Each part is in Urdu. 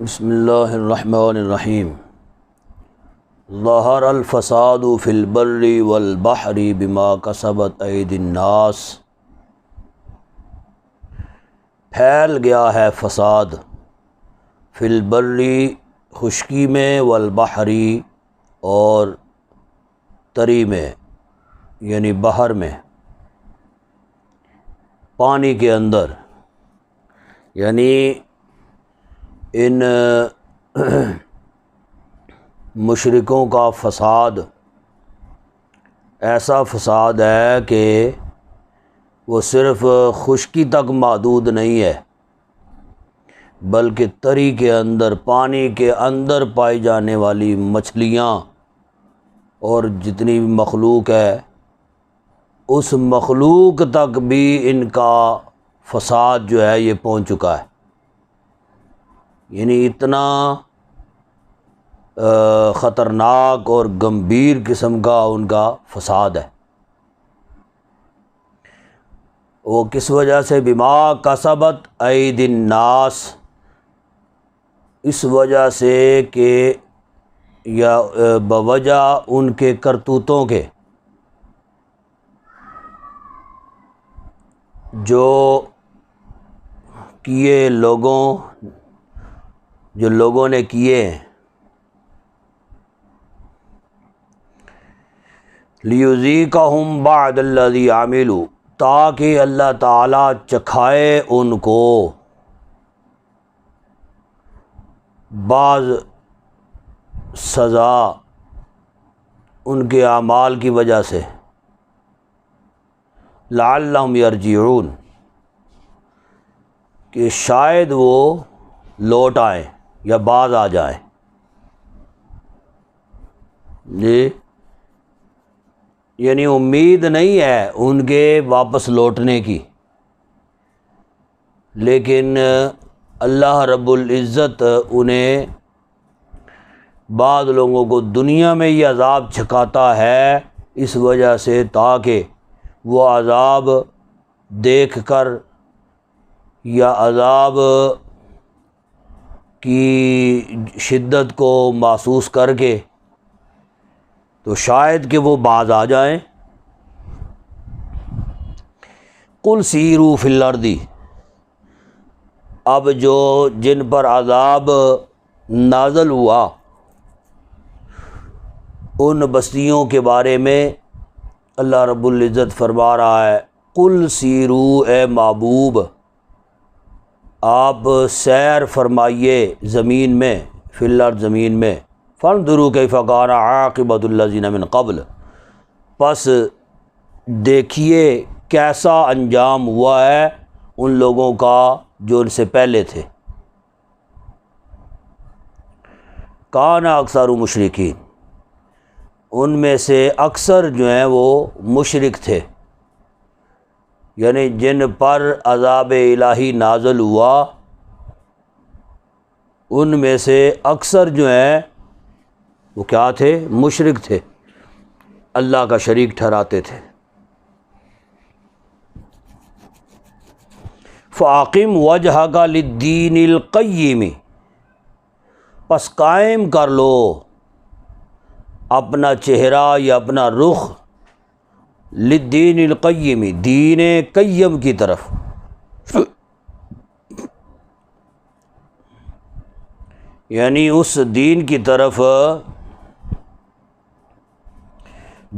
بسم اللہ الرحمن الرحیم۔ ظہر الفساد فی البر والبحر بما کسبت ایدی الناس۔ پھیل گیا ہے فساد فی البر خشکی میں، والبحر اور تری میں یعنی بحر میں، پانی کے اندر، یعنی ان مشرکوں کا فساد ایسا فساد ہے کہ وہ صرف خشکی تک محدود نہیں ہے، بلکہ تری کے اندر، پانی کے اندر پائی جانے والی مچھلیاں اور جتنی بھی مخلوق ہے، اس مخلوق تک بھی ان کا فساد جو ہے یہ پہنچ چکا ہے۔ یعنی اتنا خطرناک اور گمبھیر قسم کا ان کا فساد ہے۔ وہ کس وجہ سے؟ بما کسبت ایدی الناس، اس وجہ سے کہ یا بوجہ ان کے کرتوتوں کے، جو کیے جو لوگوں نے کیے ہیں، لیذیقہم بعد الذی عملوا، تاکہ اللہ تعالیٰ چکھائے ان کو بعض سزا ان کے اعمال کی وجہ سے، لعلہم یرجعون، کہ شاید وہ لوٹ آئیں یا باز آ جائیں۔ جی، یعنی امید نہیں ہے ان کے واپس لوٹنے کی، لیکن اللہ رب العزت انہیں بعض لوگوں کو دنیا میں ہی عذاب چھکاتا ہے، اس وجہ سے تاکہ وہ عذاب دیکھ کر یا عذاب کی شدت کو محسوس کر کے تو شاید کہ وہ باز آ جائیں۔ قل سیروا فی الارض، اب جو جن پر عذاب نازل ہوا ان بستیوں کے بارے میں اللہ رب العزت فرما رہا ہے، قل سیروا، اے محبوب آپ سیر فرمائیے زمین میں، فی الارض زمین میں، فانظروا کیف کان عاقبۃ الذین من قبل، پس دیکھیے کیسا انجام ہوا ہے ان لوگوں کا جو ان سے پہلے تھے۔ کان اکثر مشرکین، ان میں سے اکثر جو ہیں وہ مشرک تھے، یعنی جن پر عذاب الہی نازل ہوا ان میں سے اکثر جو ہیں وہ کیا تھے؟ مشرک تھے، اللہ کا شریک ٹھہراتے تھے۔ فَأَقِمْ وَجْهَكَ لِلدِّينِ الْقَيِّمِ، پس قائم کر لو اپنا چہرہ یا اپنا رخ، للدین القیم، دین قیم کی طرف، یعنی اس دین کی طرف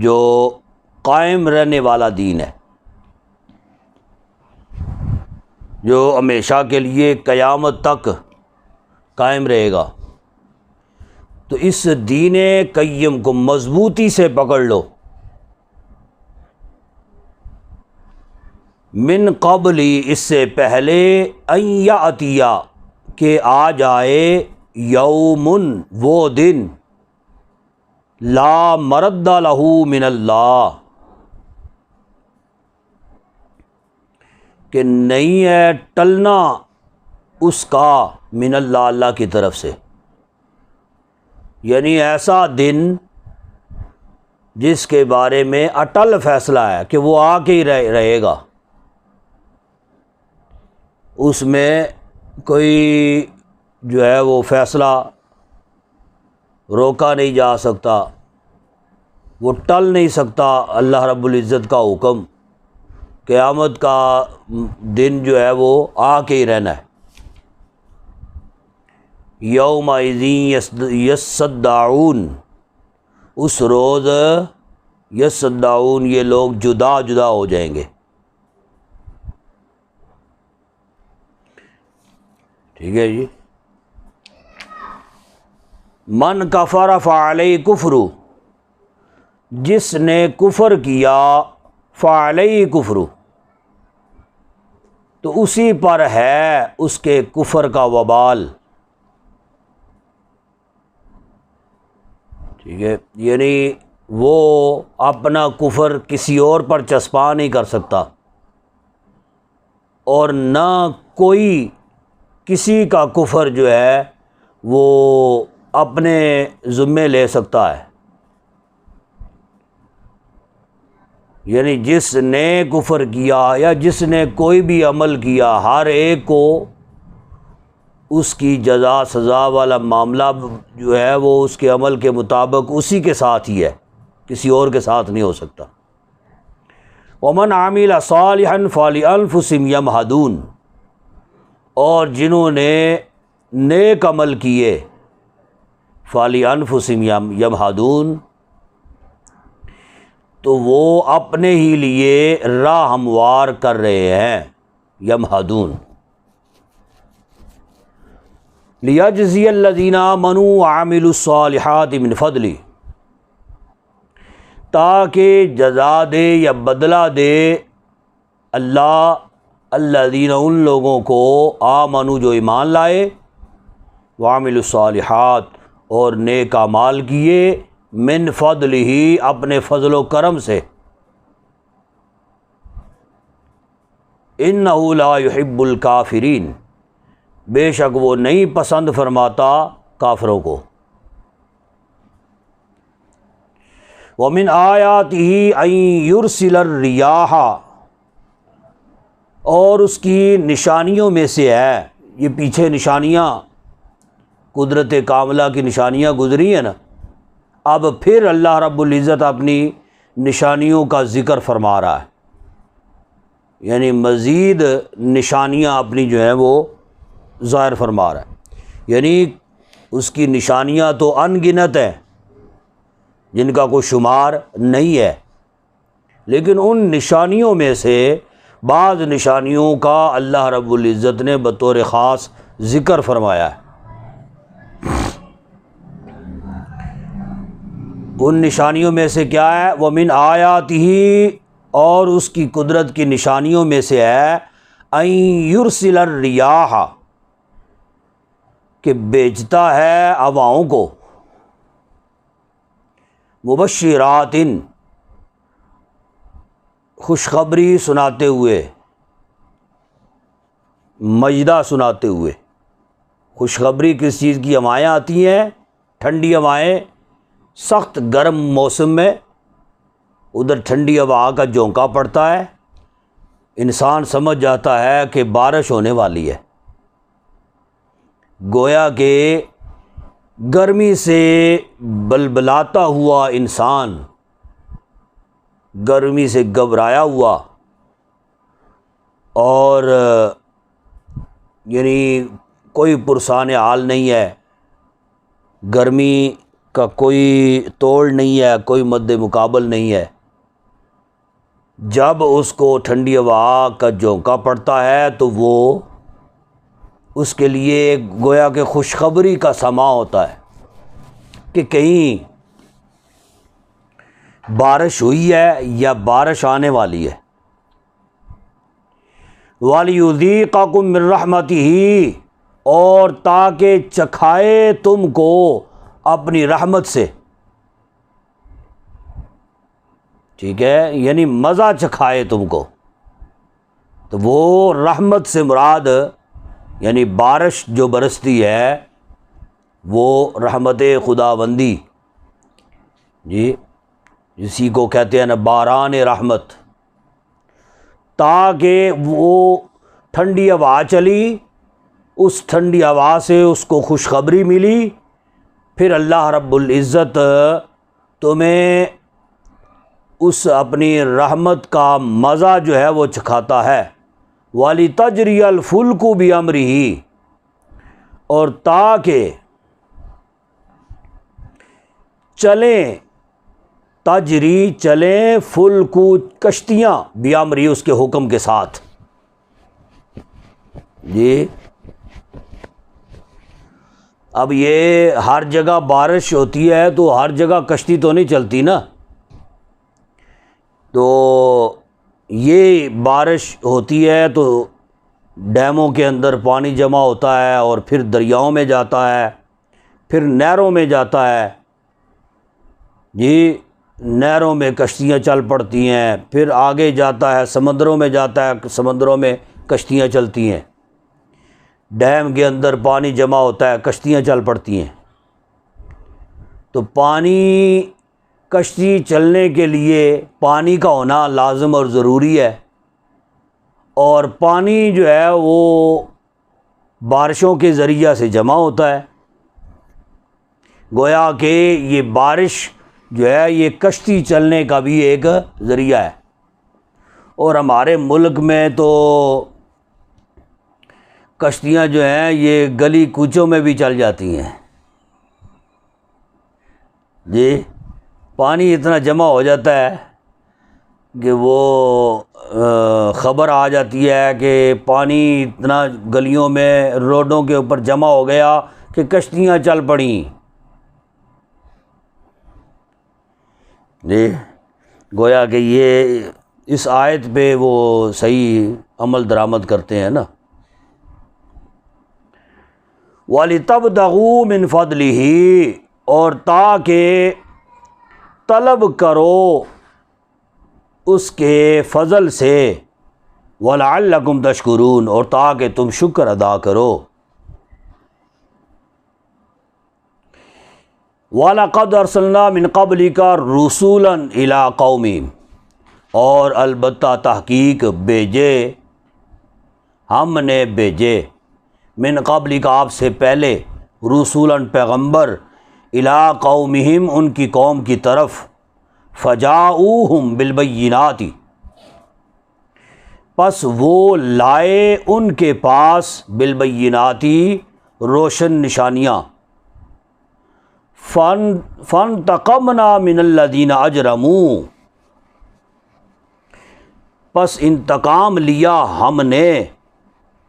جو قائم رہنے والا دین ہے، جو ہمیشہ کے لیے قیامت تک قائم رہے گا۔ تو اس دین قیم کو مضبوطی سے پکڑ لو، من قبل، اس سے پہلے، ان یأتی، کہ آ جائے، یومن، وہ دن، لا مرد لہ من اللہ، کہ نہیں ہے ٹلنا اس کا، من اللہ، اللہ کی طرف سے، یعنی ایسا دن جس کے بارے میں اٹل فیصلہ ہے کہ وہ آ کے ہی رہے گا، اس میں کوئی جو ہے وہ فیصلہ روکا نہیں جا سکتا، وہ ٹل نہیں سکتا اللہ رب العزت کا حکم۔ قیامت کا دن جو ہے وہ آ کے ہی رہنا ہے۔ یومئذ یصدعون، اس روز یصدعون یہ لوگ جدا جدا ہو جائیں گے۔ ٹھیک ہے جی۔ من کفر فعلیہ کفر، جس نے کفر کیا فعلیہ کفر، تو اسی پر ہے اس کے کفر کا وبال۔ ٹھیک ہے، یعنی وہ اپنا کفر کسی اور پر چسپاں نہیں کر سکتا، اور نہ کوئی کسی کا کفر جو ہے وہ اپنے ذمے لے سکتا ہے۔ یعنی جس نے کفر کیا یا جس نے کوئی بھی عمل کیا، ہر ایک کو اس کی جزا سزا والا معاملہ جو ہے وہ اس کے عمل کے مطابق اسی کے ساتھ ہی ہے، کسی اور کے ساتھ نہیں ہو سکتا۔ ومن عمل صالحا فلانفسہم یمہدون، اور جنہوں نے نیک عمل کیے فلانفسہم یمہدون، تو وہ اپنے ہی لیے راہ ہموار کر رہے ہیں، یمہدون۔ لیجزی الذین آمنوا وعملوا الصالحات من فضلہ، تاکہ جزا دے یا بدلہ دے اللہ الذین ان لوگوں کو آمنوا جو ایمان لائے، وعملوا الصالحات اور نیک اعمال کیے، من فضلہ اپنے فضل و کرم سے، انہ لا یحب الکافرین، بے شک وہ نہیں پسند فرماتا کافروں کو۔ ومن آیاتہ ان یرسل الریاح، اور اس کی نشانیوں میں سے ہے، یہ پیچھے نشانیاں قدرت کاملہ کی نشانیاں گزری ہیں نا، اب پھر اللہ رب العزت اپنی نشانیوں کا ذکر فرما رہا ہے، یعنی مزید نشانیاں اپنی جو ہیں وہ ظاہر فرما رہا ہے۔ یعنی اس کی نشانیاں تو ان گنت ہیں جن کا کوئی شمار نہیں ہے، لیکن ان نشانیوں میں سے بعض نشانیوں کا اللہ رب العزت نے بطور خاص ذکر فرمایا ہے۔ ان نشانیوں میں سے کیا ہے؟ وَمِنْ آیَاتِهِ، اور اس کی قدرت کی نشانیوں میں سے ہے اَن يُرْسِلَ الرِّيَاحَ، کہ بھیجتا ہے ہواؤں کو، مبشرات، خوشخبری سناتے ہوئے، مجدہ سناتے ہوئے۔ خوشخبری کس چیز کی؟ ہوائیں آتی ہیں، ٹھنڈی ہوائیں، سخت گرم موسم میں ادھر ٹھنڈی ہوا کا جھونکا پڑتا ہے، انسان سمجھ جاتا ہے کہ بارش ہونے والی ہے، گویا کہ گرمی سے بلبلاتا ہوا انسان، گرمی سے گھبرایا ہوا، اور یعنی کوئی پرسان حال نہیں ہے، گرمی کا کوئی توڑ نہیں ہے، کوئی مد مقابل نہیں ہے، جب اس کو ٹھنڈی ہوا کا جھونکا پڑتا ہے تو وہ اس کے لیے گویا کہ خوشخبری کا سماں ہوتا ہے کہ کہیں بارش ہوئی ہے یا بارش آنے والی ہے۔ وَلِيُذِيقَكُم مِّن رَحْمَتِهِ، اور تاکہ چکھائے تم کو اپنی رحمت سے، ٹھیک ہے، یعنی مزہ چکھائے تم کو، تو وہ رحمت سے مراد یعنی بارش جو برستی ہے وہ رحمت خداوندی، جی اسی کو کہتے ہیں نا باران رحمت، تاکہ وہ ٹھنڈی ہوا چلی، اس ٹھنڈی ہوا سے اس کو خوشخبری ملی، پھر اللہ رب العزت تمہیں اس اپنی رحمت کا مزہ جو ہے وہ چکھاتا ہے۔ وَلِتَجْرِيَ الْفُلْكُ بِأَمْرِهِ، اور تاکہ چلیں، تجری چلیں، فلکو کشتیاں، بیامری اس کے حکم کے ساتھ۔ جی اب یہ ہر جگہ بارش ہوتی ہے تو ہر جگہ کشتی تو نہیں چلتی نا، تو یہ بارش ہوتی ہے تو ڈیموں کے اندر پانی جمع ہوتا ہے اور پھر دریاؤں میں جاتا ہے، پھر نہروں میں جاتا ہے، جی نہروں میں کشتیاں چل پڑتی ہیں، پھر آگے جاتا ہے سمندروں میں جاتا ہے، سمندروں میں کشتیاں چلتی ہیں، ڈیم کے اندر پانی جمع ہوتا ہے، کشتیاں چل پڑتی ہیں۔ تو پانی، کشتی چلنے کے لیے پانی کا ہونا لازم اور ضروری ہے، اور پانی جو ہے وہ بارشوں کے ذریعہ سے جمع ہوتا ہے۔ گویا کہ یہ بارش جو ہے یہ کشتی چلنے کا بھی ایک ذریعہ ہے، اور ہمارے ملک میں تو کشتیاں جو ہیں یہ گلی کوچوں میں بھی چل جاتی ہیں۔ جی پانی اتنا جمع ہو جاتا ہے کہ وہ خبر آ جاتی ہے کہ پانی اتنا گلیوں میں، روڈوں کے اوپر جمع ہو گیا کہ کشتیاں چل پڑیں۔ جی گویا کہ یہ اس آیت پہ وہ صحیح عمل درآمد کرتے ہیں نا۔ وَلِتَبْتَغُوا مِنْ فَضْلِهِ، اور تاکہ طلب کرو اس کے فضل سے، وَلَعَلَّكُمْ تَشْكُرُونَ، اور تاکہ تم شکر ادا کرو۔ وَلَقَدْ أَرْسَلْنَا مِنْ قَبْلِكَ رُسُولًا إِلَىٰ قَوْمِهِمْ، اور البتہ تحقیق بھیجے، ہم نے بھیجے، من قبل کا آپ سے پہلے، رسولاً پیغمبر، الی قومہم ان کی قوم کی طرف، فجاؤہم بالبینات، پس وہ لائے ان کے پاس، بالبینات روشن نشانیاں، فانتقمنا من الذین اجرموا، پس انتقام لیا ہم نے،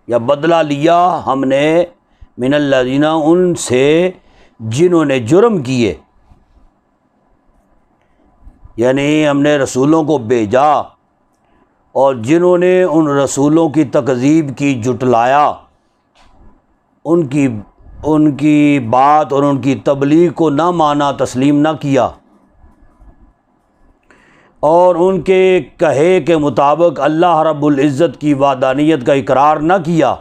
یا بدلہ لیا ہم نے، من الذین ان سے جنہوں نے جرم کیے، یعنی ہم نے رسولوں کو بھیجا اور جنہوں نے ان رسولوں کی تکذیب کی، جھٹلایا، ان کی بات اور ان کی تبلیغ کو نہ مانا، تسلیم نہ کیا، اور ان کے کہے کے مطابق اللہ رب العزت کی وحدانیت کا اقرار نہ کیا،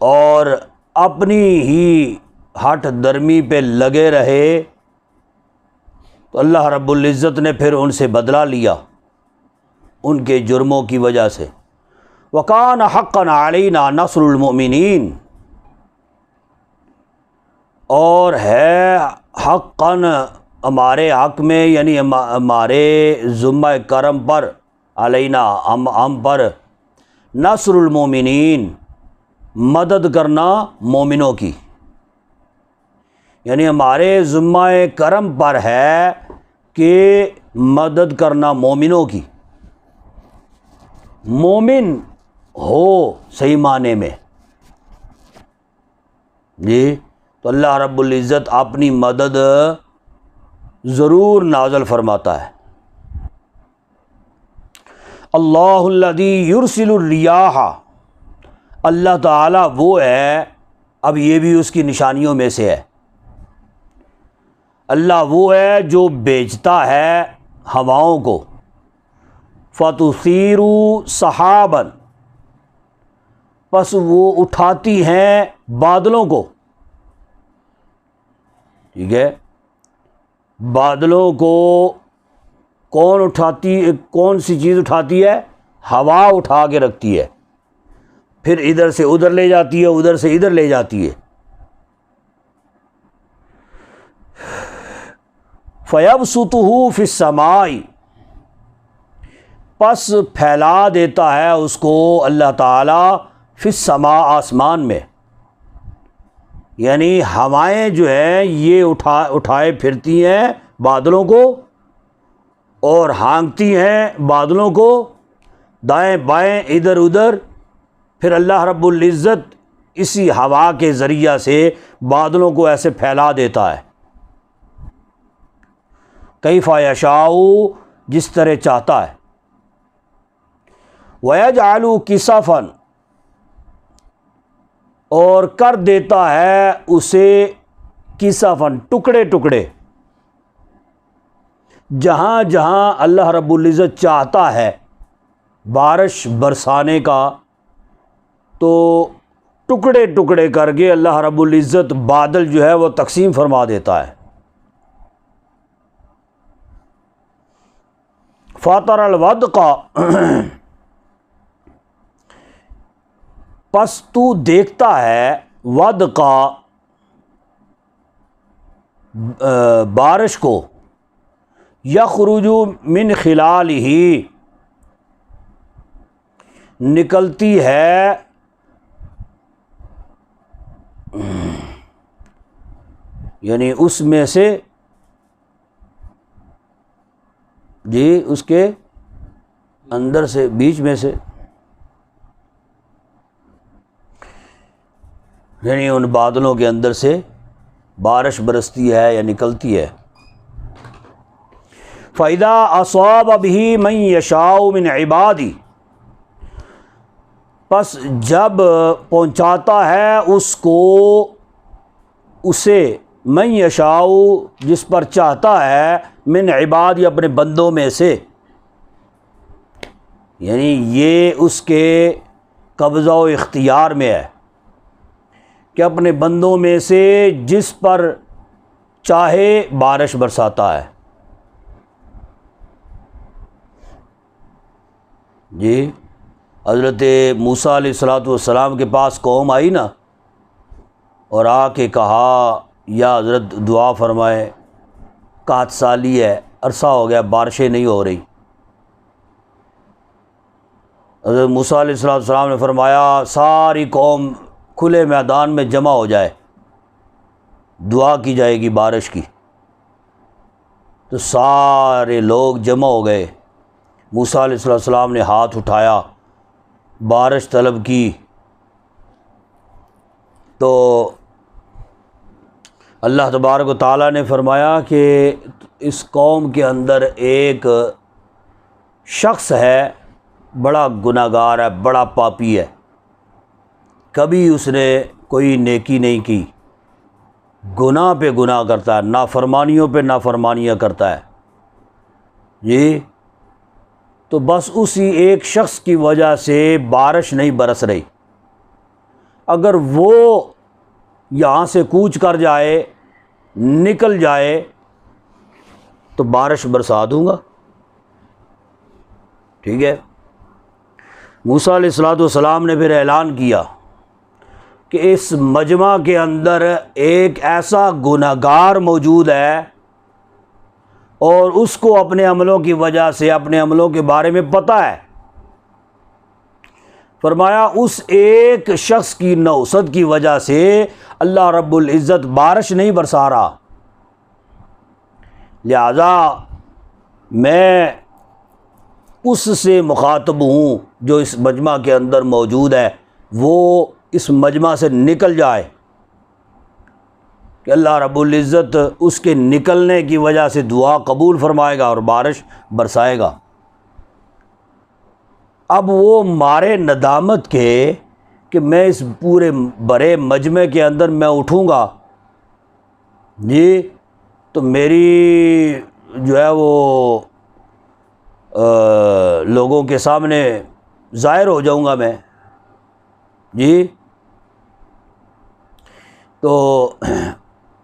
اور اپنی ہی ہٹ درمی پہ لگے رہے، تو اللہ رب العزت نے پھر ان سے بدلہ لیا ان کے جرموں کی وجہ سے۔ وَكَانَ حَقًّا عَلَيْنَا نَصْرُ الْمُؤْمِنِينَ، اور ہے حقاً ہمارے حق میں، یعنی ہمارے ذمہ کرم پر، علینا ہم پر، نصر المومنین مدد کرنا مومنوں کی، یعنی ہمارے ذمہ کرم پر ہے کہ مدد کرنا مومنوں کی، مومن ہو صحیح معنی میں، جی تو اللہ رب العزت اپنی مدد ضرور نازل فرماتا ہے۔ اللہ الذی یرسل الریاح، اللہ تعالیٰ وہ ہے، اب یہ بھی اس کی نشانیوں میں سے ہے، اللہ وہ ہے جو بھیجتا ہے ہواؤں کو، فَتُثِيرُ سَحَابًا، پس وہ اٹھاتی ہیں بادلوں کو، ٹھیک ہے، بادلوں کو کون سی چیز اٹھاتی ہے؟ ہوا اٹھا کے رکھتی ہے، پھر ادھر سے ادھر لے جاتی ہے، ادھر سے ادھر لے جاتی ہے۔ فَيَبْسُطُهُ فِي السَّمَاءِ، پس پھیلا دیتا ہے اس کو اللہ تعالیٰ فی السماء، آسمان میں، یعنی ہوائیں جو ہیں یہ اٹھائے پھرتی ہیں بادلوں کو اور ہانکتی ہیں بادلوں کو دائیں بائیں ادھر ادھر، پھر اللہ رب العزت اسی ہوا کے ذریعہ سے بادلوں کو ایسے پھیلا دیتا ہے، کیف یشاء، جس طرح چاہتا ہے۔ وَيَجْعَلُ كِسَفًا، اور کر دیتا ہے اسے کسفن، ٹکڑے ٹکڑے، جہاں جہاں اللہ رب العزت چاہتا ہے بارش برسانے کا تو ٹکڑے ٹکڑے کر کے اللہ رب العزت بادل جو ہے وہ تقسیم فرما دیتا ہے۔ فَاطَرَ الْوَدْقَ، پس تو دیکھتا ہے ودقا، بارش کو، یخرج من خلالہ، نکلتی ہے یعنی اس میں سے، جی اس کے اندر سے، بیچ میں سے، یعنی ان بادلوں کے اندر سے بارش برستی ہے یا نکلتی ہے۔ فَإِذَا أَصَابَ بِهِ مَن يَشَاءُ مِنْ عِبَادِهِ، پس جب پہنچاتا ہے اس کو، اسے، من یشاء، جس پر چاہتا ہے، من عبادی، اپنے بندوں میں سے، یعنی یہ اس کے قبضہ و اختیار میں ہے کہ اپنے بندوں میں سے جس پر چاہے بارش برساتا ہے۔ جی حضرت موسیٰ علیہ السلام کے پاس قوم آئی نا، اور آ کے کہا یا حضرت دعا فرمائے، قحط سالی ہے، عرصہ ہو گیا بارشیں نہیں ہو رہی۔ حضرت موسیٰ علیہ السلام نے فرمایا ساری قوم کھلے میدان میں جمع ہو جائے، دعا کی جائے گی بارش کی۔ تو سارے لوگ جمع ہو گئے، موسیٰ علیہ السلام نے ہاتھ اٹھایا، بارش طلب کی، تو اللہ تبارک و تعالیٰ نے فرمایا کہ اس قوم کے اندر ایک شخص ہے، بڑا گناہ گار ہے، بڑا پاپی ہے، کبھی اس نے کوئی نیکی نہیں کی، گناہ پہ گناہ کرتا ہے، نافرمانیوں پہ نافرمانیاں کرتا ہے۔ جی تو بس اسی ایک شخص کی وجہ سے بارش نہیں برس رہی، اگر وہ یہاں سے کوچ کر جائے، نکل جائے، تو بارش برسا دوں گا۔ ٹھیک ہے، موسیٰ علیہ السلام نے پھر اعلان کیا کہ اس مجمع کے اندر ایک ایسا گناہ گار موجود ہے، اور اس کو اپنے عملوں کی وجہ سے، اپنے عملوں کے بارے میں پتہ ہے۔ فرمایا اس ایک شخص کی نحوست کی وجہ سے اللہ رب العزت بارش نہیں برسا رہا، لہذا میں اس سے مخاطب ہوں جو اس مجمع کے اندر موجود ہے، وہ اس مجمع سے نکل جائے، کہ اللہ رب العزت اس کے نکلنے کی وجہ سے دعا قبول فرمائے گا اور بارش برسائے گا۔ اب وہ مارے ندامت کے کہ میں اس پورے بڑے مجمع کے اندر میں اٹھوں گا، جی تو میری جو ہے وہ لوگوں کے سامنے ظاہر ہو جاؤں گا میں، جی تو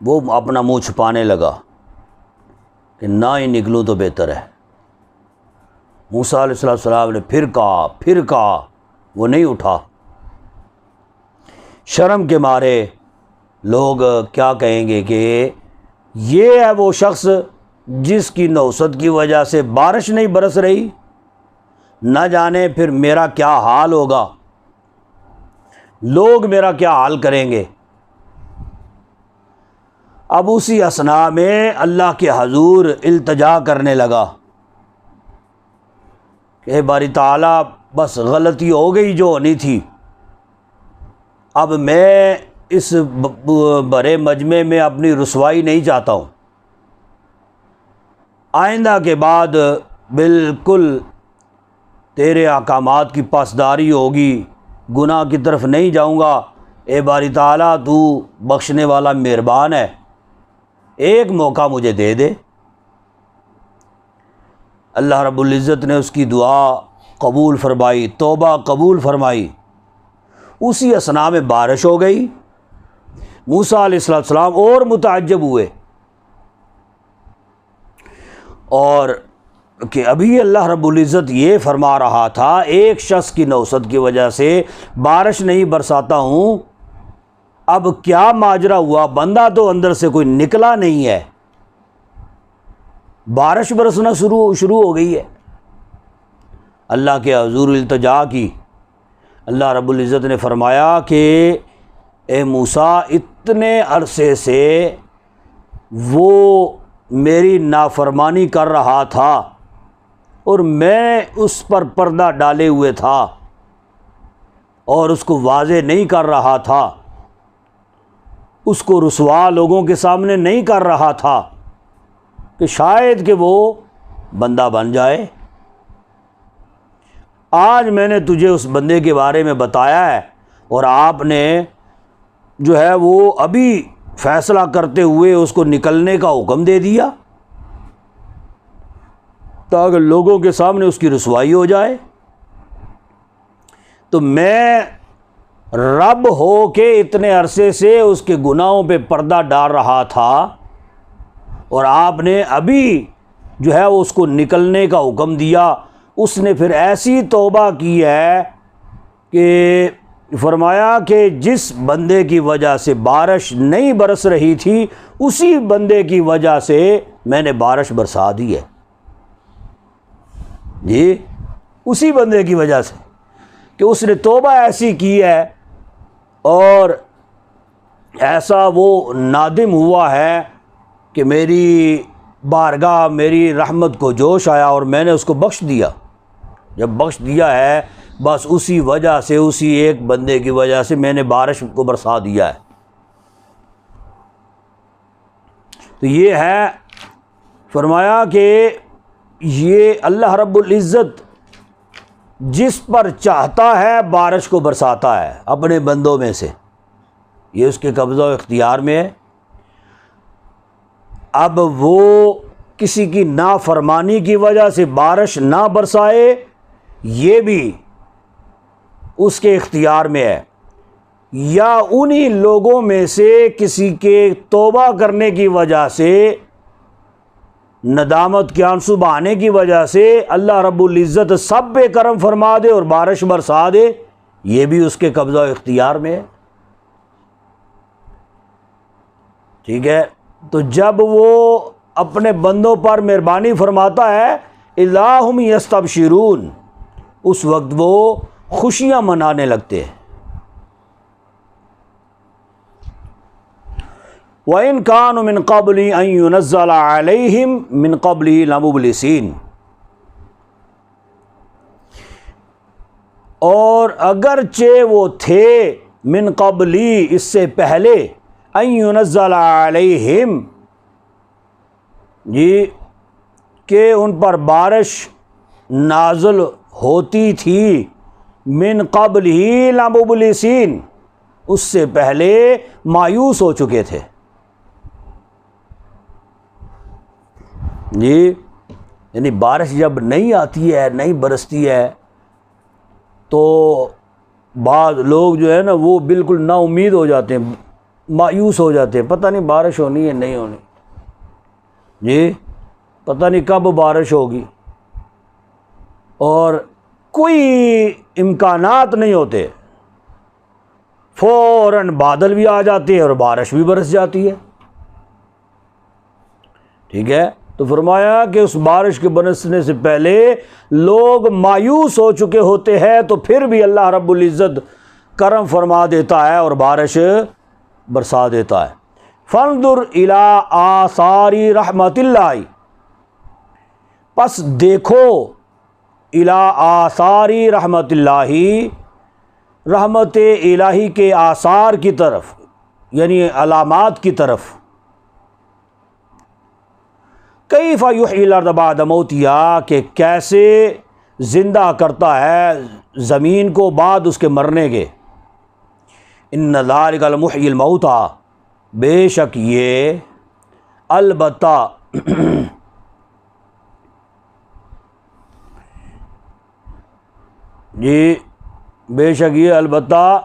وہ اپنا منہ چھپانے لگا کہ نہ ہی نکلوں تو بہتر ہے۔ موسیٰ علیہ السلام نے پھر کہا، وہ نہیں اٹھا، شرم کے مارے لوگ کیا کہیں گے کہ یہ ہے وہ شخص جس کی نوست کی وجہ سے بارش نہیں برس رہی، نہ جانے پھر میرا کیا حال ہوگا، لوگ میرا کیا حال کریں گے۔ اب اسی اثناء میں اللہ کے حضور التجا کرنے لگا کہ باری تعالیٰ بس غلطی ہو گئی جو ہونی تھی، اب میں اس بڑے مجمع میں اپنی رسوائی نہیں چاہتا ہوں، آئندہ کے بعد بالکل تیرے احکامات کی پاسداری ہوگی، گناہ کی طرف نہیں جاؤں گا۔ اے باری تعالیٰ تو بخشنے والا مہربان ہے، ایک موقع مجھے دے دے۔ اللہ رب العزت نے اس کی دعا قبول فرمائی، توبہ قبول فرمائی۔ اسی اثناء میں بارش ہو گئی۔ موسیٰ علیہ السلام اور متعجب ہوئے اور کہ ابھی اللہ رب العزت یہ فرما رہا تھا ایک شخص کی نوست کی وجہ سے بارش نہیں برساتا ہوں، اب کیا ماجرا ہوا؟ بندہ تو اندر سے کوئی نکلا نہیں ہے، بارش برسنا شروع ہو گئی ہے۔ اللہ کے حضور التجا کی۔ اللہ رب العزت نے فرمایا کہ اے موسیٰ، اتنے عرصے سے وہ میری نافرمانی کر رہا تھا اور میں اس پر پردہ ڈالے ہوئے تھا اور اس کو واضح نہیں کر رہا تھا، اس کو رسوا لوگوں کے سامنے نہیں کر رہا تھا کہ شاید کہ وہ بندہ بن جائے۔ آج میں نے تجھے اس بندے کے بارے میں بتایا ہے اور آپ نے جو ہے وہ ابھی فیصلہ کرتے ہوئے اس کو نکلنے کا حکم دے دیا تاکہ لوگوں کے سامنے اس کی رسوائی ہو جائے۔ تو میں رب ہو کے اتنے عرصے سے اس کے گناہوں پہ پردہ ڈال رہا تھا اور آپ نے ابھی جو ہے اس کو نکلنے کا حکم دیا۔ اس نے پھر ایسی توبہ کی ہے کہ فرمایا کہ جس بندے کی وجہ سے بارش نہیں برس رہی تھی اسی بندے کی وجہ سے میں نے بارش برسا دی ہے۔ جی، اسی بندے کی وجہ سے کہ اس نے توبہ ایسی کی ہے اور ایسا وہ نادم ہوا ہے کہ میری بارگاہ میری رحمت کو جوش آیا اور میں نے اس کو بخش دیا۔ جب بخش دیا ہے بس اسی وجہ سے، اسی ایک بندے کی وجہ سے میں نے بارش کو برسا دیا ہے۔ تو یہ ہے فرمایا کہ یہ اللہ رب العزت جس پر چاہتا ہے بارش کو برساتا ہے اپنے بندوں میں سے، یہ اس کے قبضہ و اختیار میں ہے۔ اب وہ کسی کی نافرمانی کی وجہ سے بارش نہ برسائے یہ بھی اس کے اختیار میں ہے، یا انہی لوگوں میں سے کسی کے توبہ کرنے کی وجہ سے، ندامت کے آنسو بہانے کی وجہ سے اللہ رب العزت سب پہ کرم فرما دے اور بارش برسا دے، یہ بھی اس کے قبضہ و اختیار میں ہے۔ ٹھیک ہے، تو جب وہ اپنے بندوں پر مہربانی فرماتا ہے اذا ہم یستبشرون، اس وقت وہ خوشیاں منانے لگتے ہیں۔ وَإِن كَانُوا مِن قَبْلِ أَن يُنَزَّلَ عَلَيْهِم مِّن قَبْلِهِ لَمُبْلِسِينَ، اور اگرچہ وہ تھے من قبلی اس سے پہلے، ان يُنَزَّلَ عَلَيْهِم جی کہ ان پر بارش نازل ہوتی تھی، من قبل ہی لمبلسین اس سے پہلے مایوس ہو چکے تھے۔ جی یعنی بارش جب نہیں آتی ہے، نہیں برستی ہے، تو بعض لوگ جو ہے نا وہ بالکل نا امید ہو جاتے ہیں، مایوس ہو جاتے ہیں، پتہ نہیں بارش ہونی ہے نہیں ہونی، جی پتہ نہیں کب بارش ہوگی، اور کوئی امکانات نہیں ہوتے۔ فوراً بادل بھی آ جاتے ہیں اور بارش بھی برس جاتی ہے. ٹھیک ہے. تو فرمایا کہ اس بارش کے برسنے سے پہلے لوگ مایوس ہو چکے ہوتے ہیں تو پھر بھی اللہ رب العزت کرم فرما دیتا ہے اور بارش برسا دیتا ہے. فانظر الی آثار رحمت اللہ، پس دیکھو الی آثار رحمت اللہ، رحمت الہی کے آثار کی طرف، یعنی علامات کی طرف. کیف یحیی الارض بعد موتہا، کہ کیسے زندہ کرتا ہے زمین کو بعد اس کے مرنے کے. ان ذالک لمحیی الموتیٰ، بے شک یہ البتہ جی بے شک یہ البتہ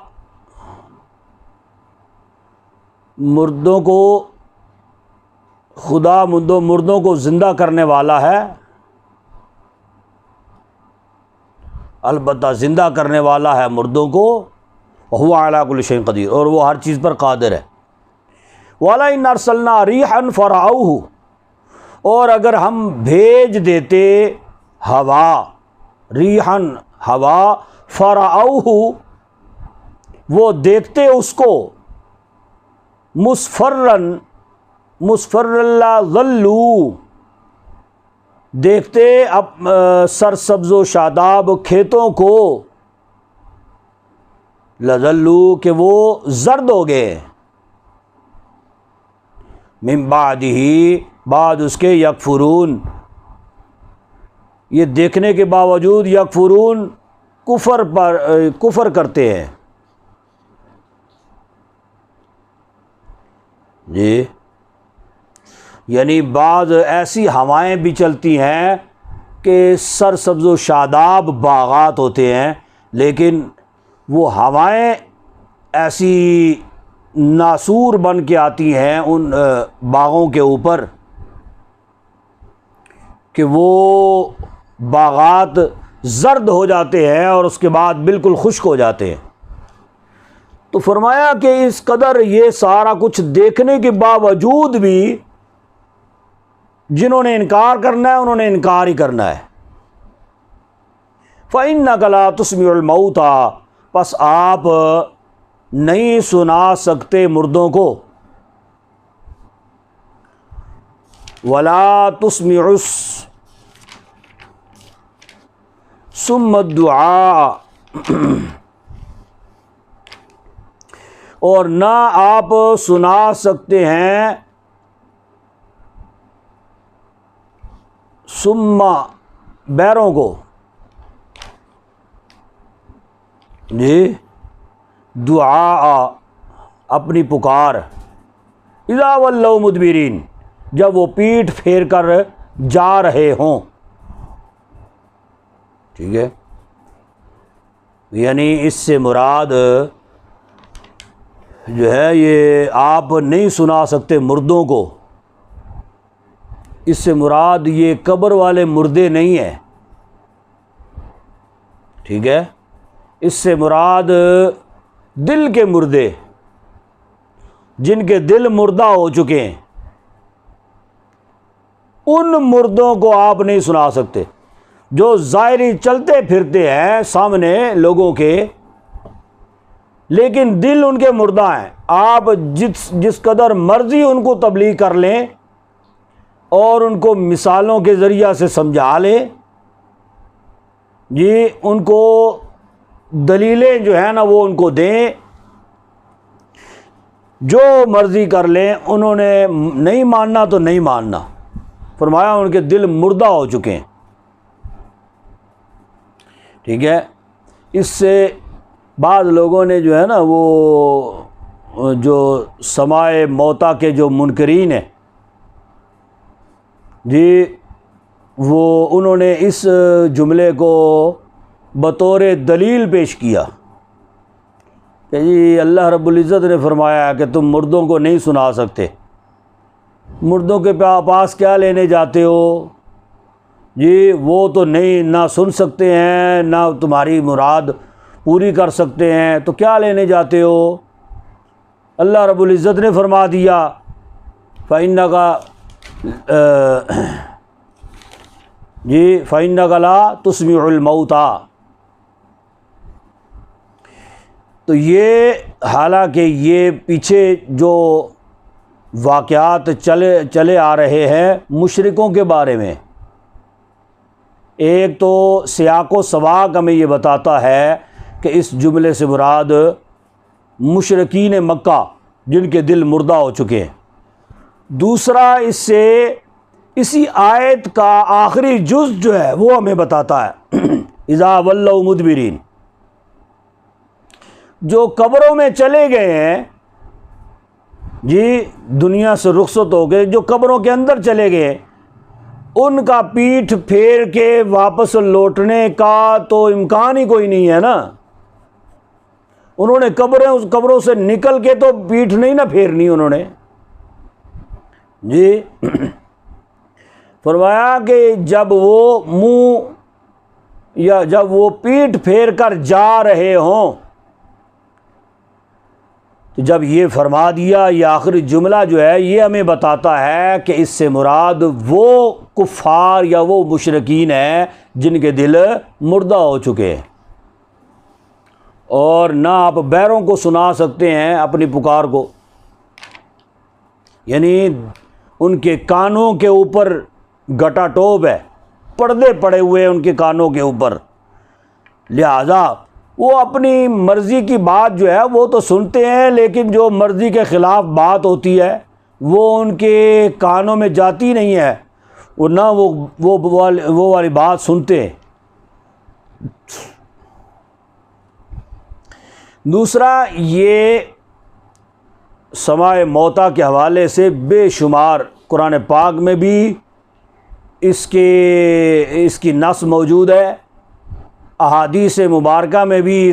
مردوں کو خدا مردوں کو زندہ کرنے والا ہے، البتہ زندہ کرنے والا ہے مردوں کو. وَهُوَ عَلَىٰ كُلِّ شَيْءٍ قدیر، اور وہ ہر چیز پر قادر ہے. وَلَئِنْ أَرْسَلْنَا رِيحًا فَرَأَوْهُ، اور اگر ہم بھیج دیتے ہوا، ریحًا ہوا، فَرَأَوْهُ وہ دیکھتے اس کو، مُصْفَرًّا لَا ظَلُّوا دیکھتے سرسبز و شاداب کھیتوں کو، لَظَلُّوا کہ وہ زرد ہو گئے، من بعدہ بعد اس کے، یکفرون یہ دیکھنے کے باوجود، یکفرون کفر کرتے ہیں. جی یعنی بعض ایسی ہوائیں بھی چلتی ہیں کہ سرسبز و شاداب باغات ہوتے ہیں، لیکن وہ ہوائیں ایسی ناسور بن کے آتی ہیں ان باغوں کے اوپر کہ وہ باغات زرد ہو جاتے ہیں اور اس کے بعد بالکل خشک ہو جاتے ہیں. تو فرمایا کہ اس قدر یہ سارا کچھ دیکھنے کے باوجود بھی جنہوں نے انکار کرنا ہے انہوں نے انکار ہی کرنا ہے. فَإِنَّكَ لَا تُسْمِعُ الْمَوْتَىٰ پس آپ نہیں سنا سکتے مردوں کو، وَلَا تُسْمِعُ الصُّمَّ الدُّعَاءَ اور نہ آپ سنا سکتے ہیں سما بیروں کو، جی دعا اپنی پکار، اذا ولوا مدبرین جب وہ پیٹھ پھیر کر جا رہے ہوں. ٹھیک ہے. یعنی اس سے مراد جو ہے یہ آپ نہیں سنا سکتے مردوں کو، اس سے مراد یہ قبر والے مردے نہیں ہیں. ٹھیک ہے. اس سے مراد دل کے مردے، جن کے دل مردہ ہو چکے ہیں، ان مردوں کو آپ نہیں سنا سکتے. جو ظاہری چلتے پھرتے ہیں سامنے لوگوں کے، لیکن دل ان کے مردہ ہیں. آپ جس قدر مرضی ان کو تبلیغ کر لیں اور ان کو مثالوں کے ذریعہ سے سمجھا لیں، جی ان کو دلیلیں جو ہیں نا وہ ان کو دیں، جو مرضی کر لیں، انہوں نے نہیں ماننا تو نہیں ماننا. فرمایا ان کے دل مردہ ہو چکے ہیں. ٹھیک ہے. اس سے بعض لوگوں نے جو ہے نا وہ جو سمائے موتا کے جو منکرین ہیں، جی وہ انہوں نے اس جملے کو بطور دلیل پیش کیا کہ جی اللہ رب العزت نے فرمایا ہے کہ تم مردوں کو نہیں سنا سکتے، مردوں کے پاس کیا لینے جاتے ہو، جی وہ تو نہیں نہ سن سکتے ہیں، نہ تمہاری مراد پوری کر سکتے ہیں تو کیا لینے جاتے ہو؟ اللہ رب العزت نے فرما دیا فَإِنَّكَ لَا تُسْمِعُ الْمَوْتَى۔ تو یہ حالانکہ یہ پیچھے جو واقعات چلے آ رہے ہیں مشرکوں کے بارے میں، ایک تو سیاق و سباق ہمیں یہ بتاتا ہے کہ اس جملے سے مراد مشرکین مکہ جن کے دل مردہ ہو چکے ہیں، دوسرا اس سے اسی آیت کا آخری جز جو ہے وہ ہمیں بتاتا ہے اذا ولوا مدبرین، جو قبروں میں چلے گئے ہیں، دنیا سے رخصت ہو گئے، جو قبروں کے اندر چلے گئے، ان کا پیٹھ پھیر کے واپس لوٹنے کا تو امکان ہی کوئی نہیں ہے نا۔ انہوں نے قبروں سے نکل کے تو پیٹھ نہیں نہ پھیرنی انہوں نے۔ فرمایا کہ جب وہ پیٹھ پھیر کر جا رہے ہوں، تو جب یہ فرما دیا، یہ آخری جملہ جو ہے یہ ہمیں بتاتا ہے کہ اس سے مراد وہ کفار یا وہ مشرکین ہیں جن کے دل مردہ ہو چکے ہیں، اور نہ آپ بیروں کو سنا سکتے ہیں اپنی پکار کو، یعنی ان کے کانوں کے اوپر گٹا ٹوپ ہے، پردے پڑے ہوئے ان کے کانوں کے اوپر، لہذا وہ اپنی مرضی کی بات جو ہے وہ تو سنتے ہیں، لیکن جو مرضی کے خلاف بات ہوتی ہے وہ ان کے کانوں میں جاتی نہیں ہے، وہ نہ وہ والی بات سنتے ہیں۔ دوسرا، یہ سماع موتا کے حوالے سے بے شمار قرآن پاک میں بھی اس کی نص موجود ہے، احادیث مبارکہ میں بھی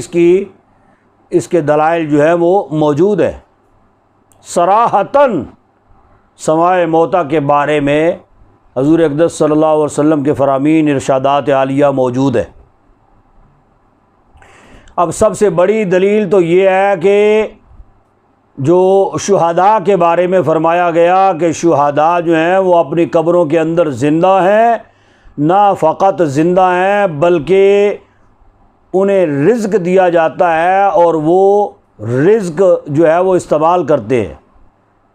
اس کے دلائل جو ہے وہ موجود ہے۔ صراحتاً سماع موتا کے بارے میں حضور اقدس صلی اللہ علیہ وسلم کے فرامین ارشادات عالیہ موجود ہے۔ اب سب سے بڑی دلیل تو یہ ہے کہ جو شہداء کے بارے میں فرمایا گیا کہ شہداء جو ہیں وہ اپنی قبروں کے اندر زندہ ہیں، نہ فقط زندہ ہیں بلکہ انہیں رزق دیا جاتا ہے، اور وہ رزق جو ہے وہ استعمال کرتے ہیں،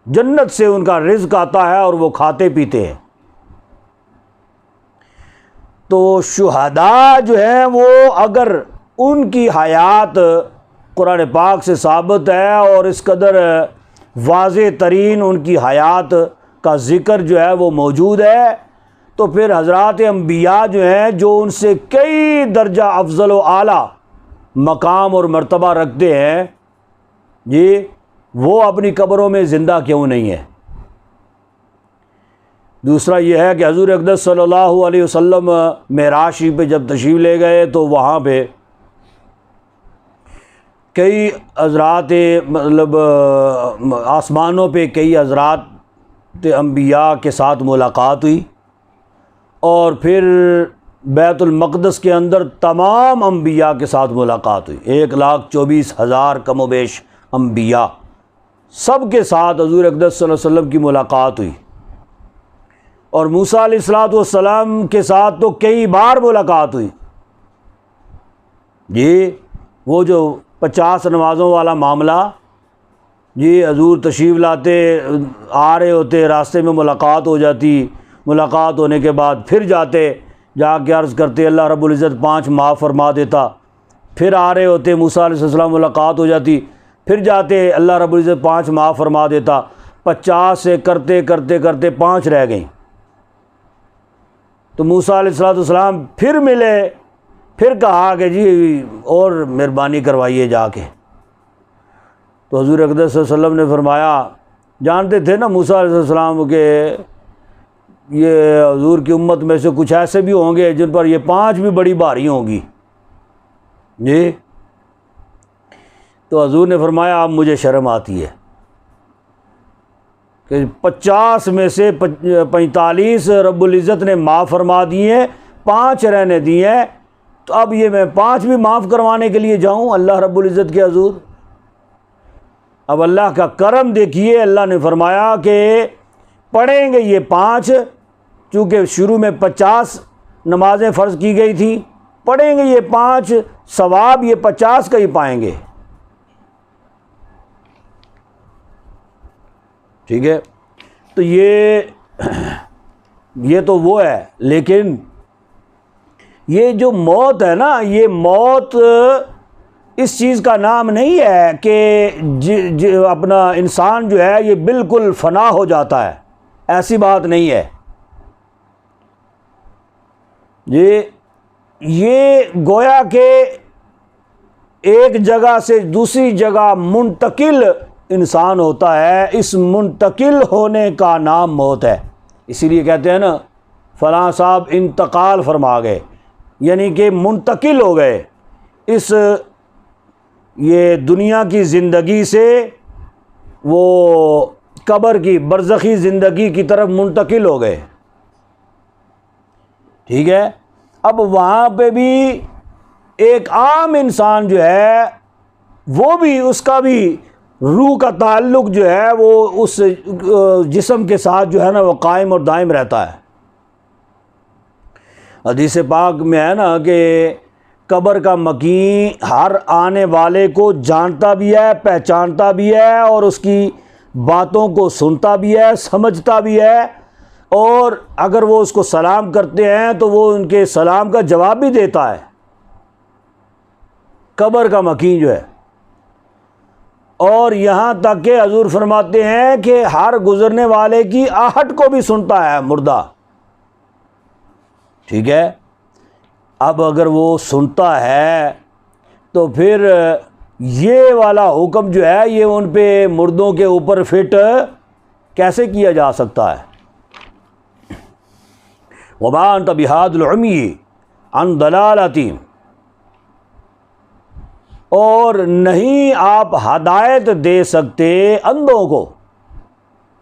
جنت سے ان کا رزق آتا ہے اور وہ کھاتے پیتے ہیں۔ تو شہداء جو ہیں وہ اگر ان کی حیات قرآن پاک سے ثابت ہے اور اس قدر واضح ترین ان کی حیات کا ذکر جو ہے وہ موجود ہے، تو پھر حضرات انبیاء جو ہیں جو ان سے کئی درجہ افضل و اعلیٰ مقام اور مرتبہ رکھتے ہیں، وہ اپنی قبروں میں زندہ کیوں نہیں ہے؟ دوسرا یہ ہے کہ حضور اقدس صلی اللہ علیہ وسلم معراج شریف پہ جب تشریف لے گئے تو وہاں پہ کئی حضرات آسمانوں پہ کئی حضرات انبیاء کے ساتھ ملاقات ہوئی، اور پھر بیت المقدس کے اندر تمام انبیاء کے ساتھ ملاقات ہوئی، 1,24,000 کم و بیش انبیاء، سب کے ساتھ حضور اقدس صلی اللہ علیہ وسلم کی ملاقات ہوئی، اور موسیٰ علیہ السلام کے ساتھ تو کئی بار ملاقات ہوئی۔ وہ جو 50 نمازوں والا معاملہ، حضور تشریف لاتے، آ رہے ہوتے، راستے میں ملاقات ہو جاتی، ملاقات ہونے کے بعد پھر جا کے عرض کرتے اللہ رب العزت 5 معاف فرما دیتا، پھر آ رہے ہوتے موسیٰ علیہ السلام ملاقات ہو جاتی، پھر جاتے اللہ رب العزت 5 معاف فرما دیتا، 50 سے کرتے 5 رہ گئیں، تو موسیٰ علیہ السلام پھر ملے، پھر کہا کہ اور مہربانی کروائیے جا کے، تو حضور اقدس صلی اللہ علیہ وسلم نے فرمایا، جانتے تھے نا موسیٰ علیہ السلام کہ یہ حضور کی امت میں سے کچھ ایسے بھی ہوں گے جن پر یہ 5 بھی بڑی بھاری ہوں گی، تو حضور نے فرمایا اب مجھے شرم آتی ہے کہ 50 میں سے 45 رب العزت نے معاف فرما دیے، 5 رہنے دیے، تو اب یہ میں 5 بھی معاف کروانے کے لیے جاؤں اللہ رب العزت کے حضور؟ اب اللہ کا کرم دیکھیے، اللہ نے فرمایا کہ پڑھیں گے یہ 5، چونکہ شروع میں 50 نمازیں فرض کی گئی تھیں، پڑھیں گے یہ 5، ثواب یہ 50 کا ہی پائیں گے۔ ٹھیک ہے، تو یہ تو وہ ہے، لیکن یہ جو موت ہے نا، یہ موت اس چیز کا نام نہیں ہے کہ اپنا انسان جو ہے یہ بالکل فنا ہو جاتا ہے، ایسی بات نہیں ہے۔ یہ گویا کہ ایک جگہ سے دوسری جگہ منتقل انسان ہوتا ہے، اس منتقل ہونے کا نام موت ہے۔ اسی لیے کہتے ہیں نا فلاں صاحب انتقال فرما گئے، یعنی کہ منتقل ہو گئے، اس یہ دنیا کی زندگی سے وہ قبر کی برزخی زندگی کی طرف منتقل ہو گئے۔ ٹھیک ہے، اب وہاں پہ بھی ایک عام انسان جو ہے وہ بھی، اس کا بھی روح کا تعلق جو ہے وہ اس جسم کے ساتھ جو ہے نا وہ قائم اور دائم رہتا ہے۔ حدیث پاک میں ہے نا کہ قبر کا مکین ہر آنے والے کو جانتا بھی ہے، پہچانتا بھی ہے، اور اس کی باتوں کو سنتا بھی ہے، سمجھتا بھی ہے، اور اگر وہ اس کو سلام کرتے ہیں تو وہ ان کے سلام کا جواب بھی دیتا ہے۔ قبر کا مکین جو ہے، اور یہاں تک کہ حضور فرماتے ہیں کہ ہر گزرنے والے کی آہٹ کو بھی سنتا ہے مردہ۔ ٹھیک ہے، اب اگر وہ سنتا ہے تو پھر یہ والا حکم جو ہے یہ ان پہ مردوں کے اوپر فٹ کیسے کیا جا سکتا ہے؟ وَمَا أَنْتَ بِهَادِ الْعُمْيِ عَنْ ضَلَالَتِهِمْ، اور نہیں آپ ہدایت دے سکتے اندھوں کو،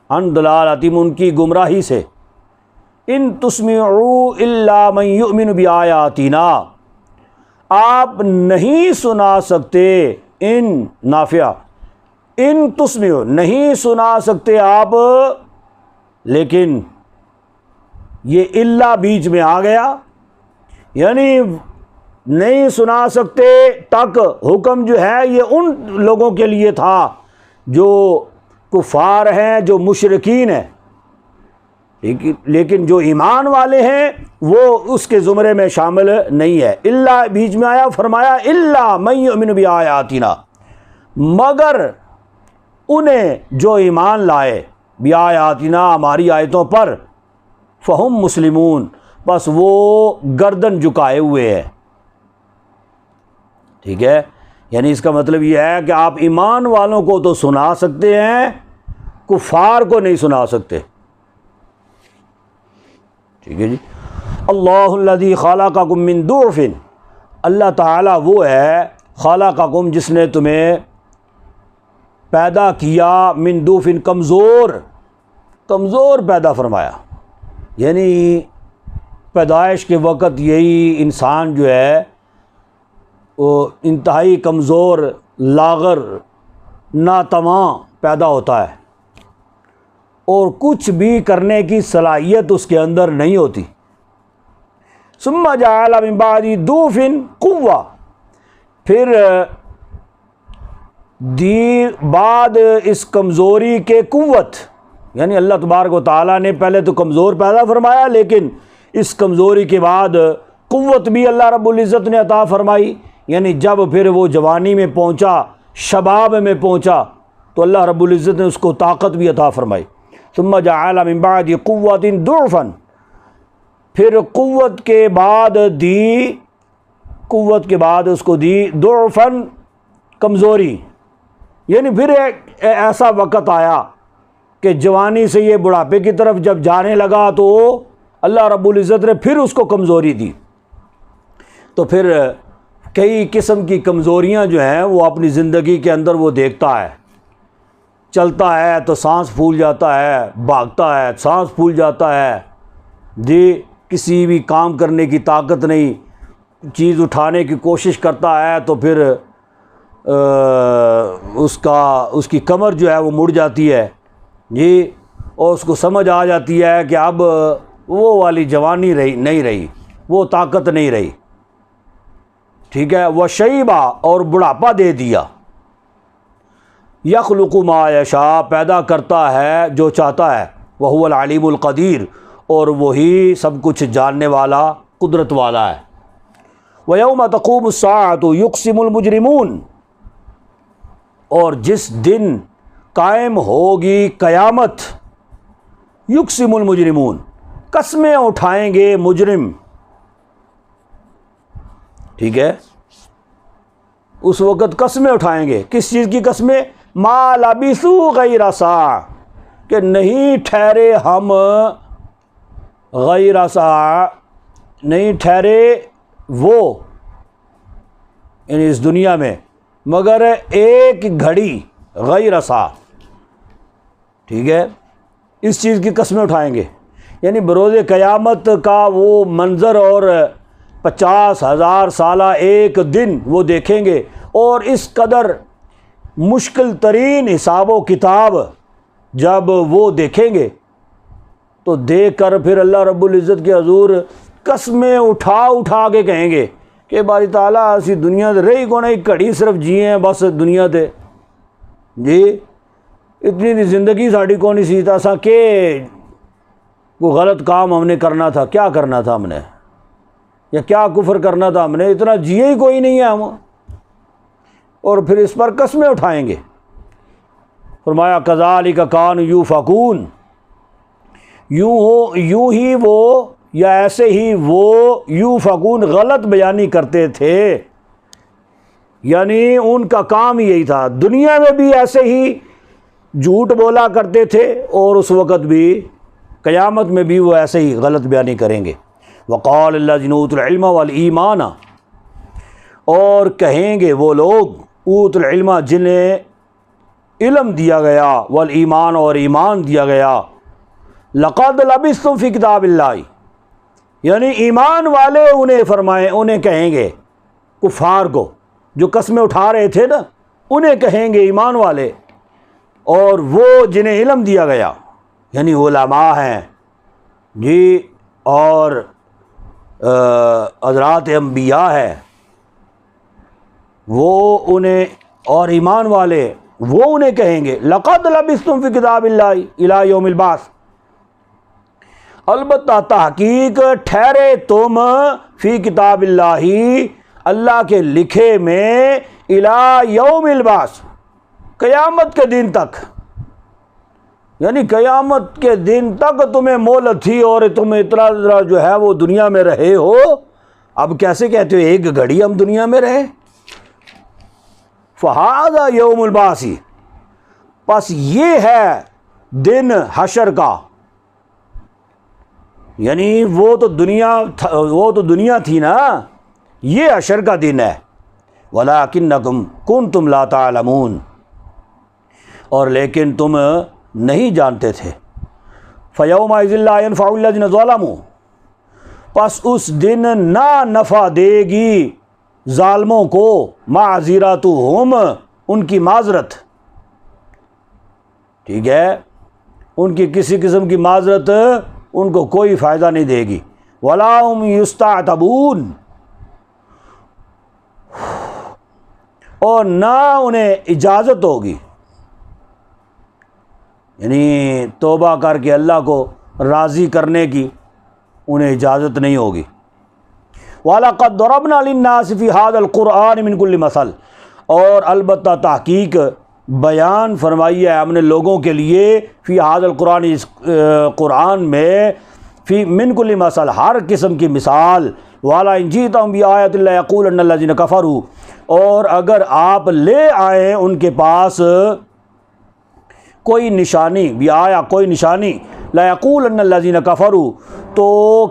عَنْ ضَلَالَتِهِمْ، ان کی گمراہی سے، ان تسمعوا الا من یؤمن بآیاتنا، آپ نہیں سنا سکتے، ان نافیہ، ان تسمعوا، نہیں سنا سکتے آپ، لیکن یہ الا بیچ میں آ گیا، یعنی نہیں سنا سکتے تک حکم جو ہے یہ ان لوگوں کے لیے تھا جو کفار ہیں، جو مشرکین ہیں، لیکن جو ایمان والے ہیں وہ اس کے زمرے میں شامل نہیں ہے۔ الا بیچ میں آیا، فرمایا الا من یؤمن بآیاتنا، مگر انہیں جو ایمان لائے بآیاتنا، ہماری آیتوں پر، فہم مسلمون، بس وہ گردن جھکائے ہوئے ہیں۔ ٹھیک ہے، یعنی اس کا مطلب یہ ہے کہ آپ ایمان والوں کو تو سنا سکتے ہیں، کفار کو نہیں سنا سکتے۔ ٹھیک ہے جی۔ اللہ الذی خلقکم من ضعف، اللہ تعالیٰ وہ ہے خلقکم جس نے تمہیں پیدا کیا، من ضعف، کمزور پیدا فرمایا، یعنی پیدائش کے وقت یہی انسان جو ہے وہ انتہائی کمزور، لاغر، ناتواں پیدا ہوتا ہے، اور کچھ بھی کرنے کی صلاحیت اس کے اندر نہیں ہوتی۔ ثم جعل من بعد ضعف قوة، پھر دی بعد اس کمزوری کے قوت، یعنی اللہ تبارک و تعالیٰ نے پہلے تو کمزور پیدا فرمایا، لیکن اس کمزوری کے بعد قوت بھی اللہ رب العزت نے عطا فرمائی، یعنی جب پھر وہ جوانی میں پہنچا، شباب میں پہنچا، تو اللہ رب العزت نے اس کو طاقت بھی عطا فرمائی۔ ثم جعل من بعد قوة ضعفا، پھر قوت کے بعد اس کو دی ضعفا، کمزوری، یعنی پھر ایک ایسا وقت آیا کہ جوانی سے یہ بڑھاپے کی طرف جب جانے لگا تو اللہ رب العزت نے پھر اس کو کمزوری دی۔ تو پھر کئی قسم کی کمزوریاں جو ہیں وہ اپنی زندگی کے اندر وہ دیکھتا ہے، چلتا ہے تو سانس پھول جاتا ہے، بھاگتا ہے سانس پھول جاتا ہے، کسی بھی کام کرنے کی طاقت نہیں، چیز اٹھانے کی کوشش کرتا ہے تو پھر اس کی کمر جو ہے وہ مڑ جاتی ہے جی، اور اس کو سمجھ آ جاتی ہے کہ اب وہ والی جوانی نہیں رہی، وہ طاقت نہیں رہی، ٹھیک ہے۔ وشیبہ، اور بڑھاپا دے دیا۔ یخلق ما یشاء، پیدا کرتا ہے جو چاہتا ہے۔ وہو العلیم القدیر، اور وہی سب کچھ جاننے والا، قدرت والا ہے۔ ویوم تقوم الساعۃ یقسم المجرمون، اور جس دن قائم ہوگی قیامت، یقسم المجرمون، قسمیں اٹھائیں گے مجرم، ٹھیک ہے، اس وقت قسمیں اٹھائیں گے۔ کس چیز کی قسمیں؟ ما لبثوا غیر ساعہ، کہ نہیں ٹھہرے ہم غیر ساعہ، نہیں ٹھہرے وہ یعنی اس دنیا میں مگر ایک گھڑی، غیر ساعہ، ٹھیک ہے، اس چیز کی قسمیں اٹھائیں گے، یعنی بروز قیامت کا وہ منظر اور 50,000 سالہ ایک دن وہ دیکھیں گے، اور اس قدر مشکل ترین حساب و کتاب جب وہ دیکھیں گے تو دیکھ کر پھر اللہ رب العزت کے حضور قسمیں اٹھا کے کہیں گے کہ باری تعالیٰ اسی دنیا تے رہی کو نہیں، گھڑی صرف جیے ہیں بس دنیا تے جی، اتنی دی زندگی ساڑی کو نہیں سی، تاسا کہ کوئی غلط کام ہم نے کرنا تھا، کیا کرنا تھا ہم نے، یا کیا کفر کرنا تھا ہم نے، اتنا جیے ہی کوئی نہیں ہے ہم، اور پھر اس پر قسمیں اٹھائیں گے۔ فرمایا کذالک کانوا یؤفکون، یوں ہی وہ یا ایسے ہی وہ یؤفکون غلط بیانی کرتے تھے، یعنی ان کا کام یہی تھا، دنیا میں بھی ایسے ہی جھوٹ بولا کرتے تھے اور اس وقت بھی قیامت میں بھی وہ ایسے ہی غلط بیانی کریں گے۔ وقال الذین اوتوا العلم والایمان، اور کہیں گے وہ لوگ اوتوا العلم جنہیں علم دیا گیا، والایمان اور ایمان دیا گیا، لقد لبثتم فی کتاب اللہ، یعنی ایمان والے انہیں کہیں گے، کفار کو جو قسمیں اٹھا رہے تھے نا انہیں کہیں گے ایمان والے، اور وہ جنہیں علم دیا گیا یعنی علماء ہیں جی، اور حضرات انبیاء ہے وہ انہیں، اور ایمان والے وہ انہیں کہیں گے لقد لبثتم فی کتاب اللہ الی یوم البعث، البتہ تحقیق ٹھہرے تم فی کتاب اللہ، اللہ کے لکھے میں، الی یوم البعث، قیامت کے دن تک، یعنی قیامت کے دن تک تمہیں مہلت تھی اور تم اتنا جو ہے وہ دنیا میں رہے ہو، اب کیسے کہتے ہو ایک گھڑی ہم دنیا میں رہے؟ فہذا یوم البعث، پس یہ ہے دن حشر کا، یعنی وہ تو دنیا تھی نا، یہ حشر کا دن ہے۔ وَلَٰكِنَّكُمْ كُنْتُمْ لَا تَعْلَمُونَ، اور لیکن تم نہیں جانتے تھے۔ فَيَوْمَئِذٍ لَّا يَنفَعُ الَّذِينَ ظَلَمُوا، پس اس دن نہ نفع دے گی ظالموں کو، معذرتہم، ان کی معذرت، ٹھیک ہے، ان کی کسی قسم کی معذرت ان کو کوئی فائدہ نہیں دے گی۔ وَلَا هُمْ يُسْتَعْتَبُونَ، اور نہ انہیں اجازت ہوگی، یعنی توبہ کر کے اللہ کو راضی کرنے کی انہیں اجازت نہیں ہوگی۔ وَلَقَدْ ضَرَبْنَا لِلنَّاسِ فِي هَذَا الْقُرْآنِ مِنْ كُلِّ مَثَلٍ، اور البتہ تحقیق بیان فرمائی ہے ہم نے لوگوں کے لیے، فی هذا القرآن، اس قرآن میں، فی من کل مثل، ہر قسم کی مثال، والا ان جئتم بآیۃ لیقولن الذین کفروا، اور اگر آپ لے آئیں ان کے پاس کوئی نشانی، بیایا کوئی نشانی، لیقولن الذین کفروا، تو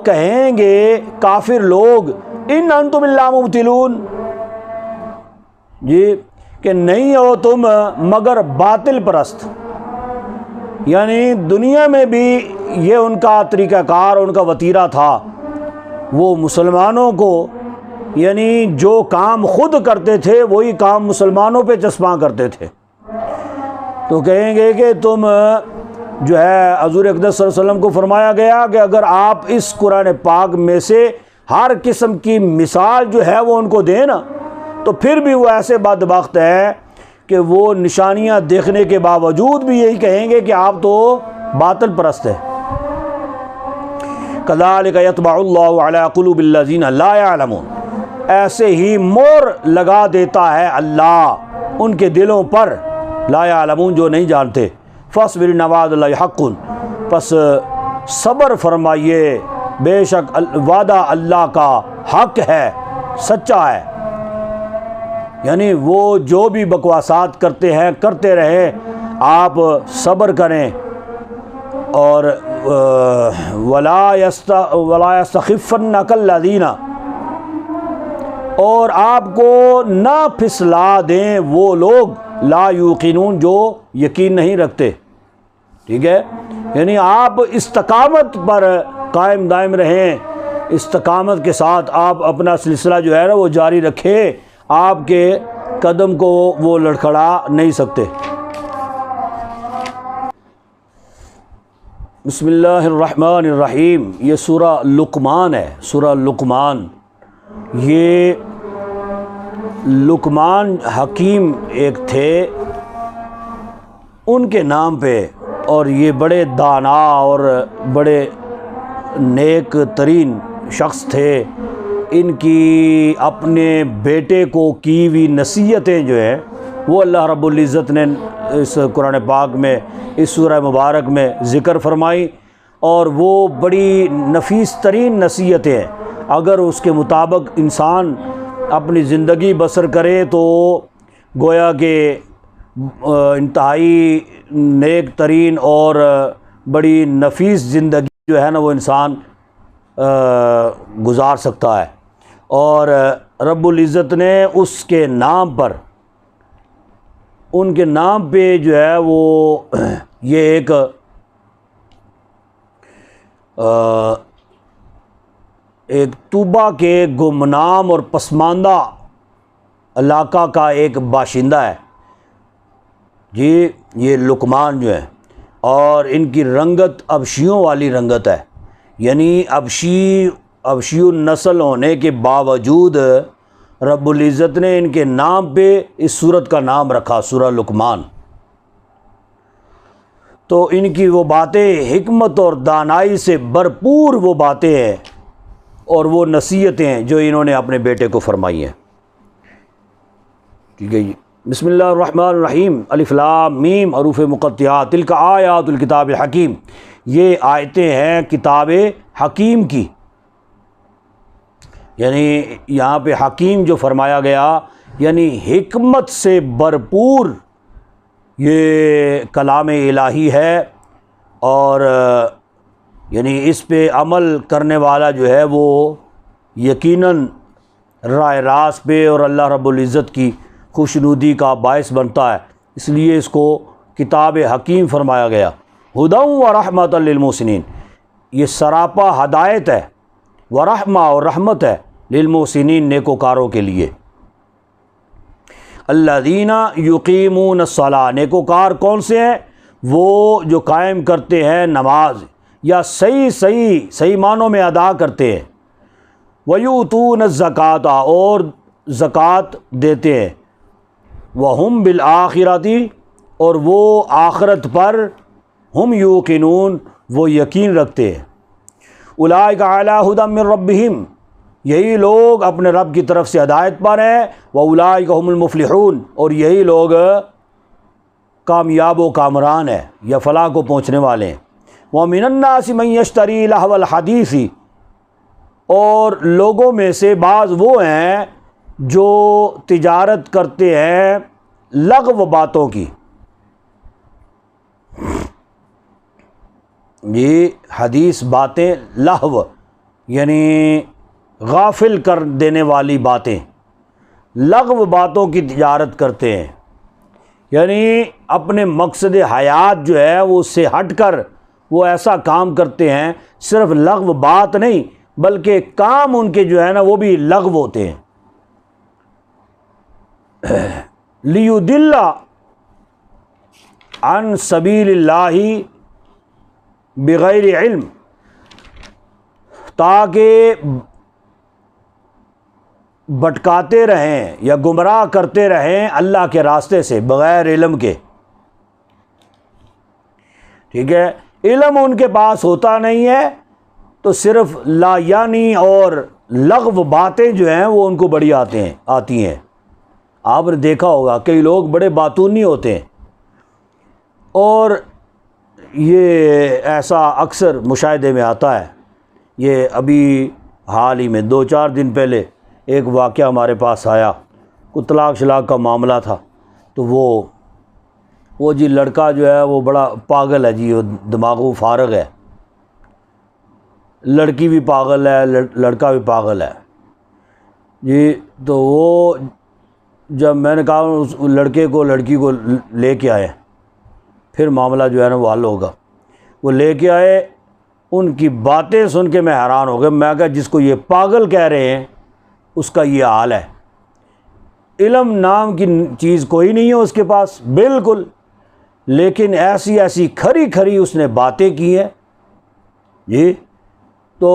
کہیں گے کافر لوگ، ان انتم الا مبطلون، جی کہ نہیں ہو تم مگر باطل پرست، یعنی دنیا میں بھی یہ ان کا طریقہ کار، ان کا وتیرہ تھا، وہ مسلمانوں کو یعنی جو کام خود کرتے تھے وہی کام مسلمانوں پہ چسپاں کرتے تھے، تو کہیں گے کہ تم جو ہے حضور اقدس صلی اللہ علیہ وسلم کو فرمایا گیا کہ اگر آپ اس قرآن پاک میں سے ہر قسم کی مثال جو ہے وہ ان کو دیں نا، تو پھر بھی وہ ایسے بدبخت ہے کہ وہ نشانیاں دیکھنے کے باوجود بھی یہی کہیں گے کہ آپ تو باطل پرست ہیں۔ کذالک یطبع اللہ علی قلوب الذین لا یعلمون، ایسے ہی مور لگا دیتا ہے اللہ ان کے دلوں پر، لا یعلمون جو نہیں جانتے۔ فاصبر ان وعد اللہ حق، پس صبر فرمائیے، بے شک وعدہ اللہ کا حق ہے، سچا ہے۔ یعنی وہ جو بھی بکواسات کرتے ہیں کرتے رہے، آپ صبر کریں، اور ولا یستخفنک الذین، اور آپ کو نہ پھسلا دیں وہ لوگ لا یوقنون جو یقین نہیں رکھتے، ٹھیک ہے؟ یعنی آپ استقامت پر قائم دائم رہیں، استقامت کے ساتھ آپ اپنا سلسلہ جو ہے نا وہ جاری رکھیں، آپ کے قدم کو وہ لڑکھڑا نہیں سکتے۔ بسم اللہ الرحمن الرحیم، یہ سورہ لقمان ہے، سورہ لقمان۔ یہ لقمان حکیم ایک تھے ان کے نام پہ، اور یہ بڑے دانا اور بڑے نیک ترین شخص تھے۔ ان کی اپنے بیٹے کو کی ہوئی نصیحتیں جو ہیں وہ اللہ رب العزت نے اس قرآن پاک میں اس سورہ مبارک میں ذکر فرمائی، اور وہ بڑی نفیس ترین نصیحتیں ہیں۔ اگر اس کے مطابق انسان اپنی زندگی بسر کرے تو گویا کہ انتہائی نیک ترین اور بڑی نفیس زندگی جو ہے نا وہ انسان گزار سکتا ہے۔ اور رب العزت نے اس کے نام پر، ان کے نام پہ جو ہے وہ یہ ایک طوبہ کے گمنام اور پسماندہ علاقہ کا ایک باشندہ ہے جی، یہ لقمان جو ہے، اور ان کی رنگت ابشیوں والی رنگت ہے، یعنی ابشی النسل ہونے کے باوجود رب العزت نے ان کے نام پہ اس سورت کا نام رکھا، سورہ لقمان۔ تو ان کی وہ باتیں حکمت اور دانائی سے بھرپور وہ باتیں ہیں اور وہ نصیحتیں ہیں جو انہوں نے اپنے بیٹے کو فرمائی ہیں، ٹھیک ہے جی۔ بسم اللہ الرحمن الرحیم، الف لام میم حروف مقطعات، تلک آیات الکتاب الحکیم، یہ آیتیں ہیں کتاب حکیم کی، یعنی یہاں پہ حکیم جو فرمایا گیا یعنی حکمت سے بھرپور یہ کلام الہی ہے، اور یعنی اس پہ عمل کرنے والا جو ہے وہ یقیناً راہ راست پہ اور اللہ رب العزت کی خوشنودی کا باعث بنتا ہے، اس لیے اس کو کتاب حکیم فرمایا گیا۔ ہدی و رحمت للمحسنین، یہ سراپا ہدایت ہے، ورحمہ اور رحمت ہے، للمحسنین نیکوکاروں کے لیے۔ الذین یقیمون الصلاۃ، نیکوکار کون سے ہیں؟ وہ جو قائم کرتے ہیں نماز، یا صحیح معنوں میں ادا کرتے ہیں۔ ویؤتون الزکوٰۃ، اور زکوٰۃ دیتے ہیں۔ وہم بالآخرۃ، اور وہ آخرت پر ہم یوقنون، وہ یقین رکھتے ہیں۔ اولئک علی ھدی من ربہم، یہی لوگ اپنے رب کی طرف سے ہدایت پر ہیں۔ واولئک ھم المفلحون، اور یہی لوگ کامیاب و کامران ہیں یا فلاح کو پہنچنے والے ہیں۔ ومن الناس من یشتری لہو الحدیث، اور لوگوں میں سے بعض وہ ہیں جو تجارت کرتے ہیں لغو باتوں کی، یہ حدیث باتیں لہو یعنی غافل کر دینے والی باتیں، لغو باتوں کی تجارت کرتے ہیں، یعنی اپنے مقصد حیات جو ہے وہ اس سے ہٹ کر وہ ایسا کام کرتے ہیں، صرف لغو بات نہیں بلکہ کام ان کے جو ہے نا وہ بھی لغو ہوتے ہیں. لیضل عن سبیل اللہ بغیر علم، تاکہ بھٹکاتے رہیں یا گمراہ کرتے رہیں اللہ کے راستے سے بغیر علم کے. ٹھیک ہے، علم ان کے پاس ہوتا نہیں ہے تو صرف لا یعنی اور لغو باتیں جو ہیں وہ ان کو بڑی آتی ہیں. آپ نے دیکھا ہوگا کئی لوگ بڑے باتونی ہوتے ہیں، اور یہ ایسا اکثر مشاہدے میں آتا ہے. یہ ابھی حال ہی میں 2-4 دن پہلے ایک واقعہ ہمارے پاس آیا، کوئی طلاق شلاق کا معاملہ تھا. تو وہ جی لڑکا جو ہے وہ بڑا پاگل ہے جی، وہ دماغوں فارغ ہے، لڑکی بھی پاگل ہے، لڑکا بھی پاگل ہے جی. تو وہ جب میں نے کہا اس لڑکے کو لڑکی کو لے کے آئے، پھر معاملہ جو ہے نا وہ حل ہوگا. وہ لے کے آئے، ان کی باتیں سن کے میں حیران ہو گیا. میں کہا جس کو یہ پاگل کہہ رہے ہیں اس کا یہ حال ہے. علم نام کی چیز کوئی نہیں ہے اس کے پاس بالکل، لیکن ایسی کھری کھری اس نے باتیں کی ہیں جی. تو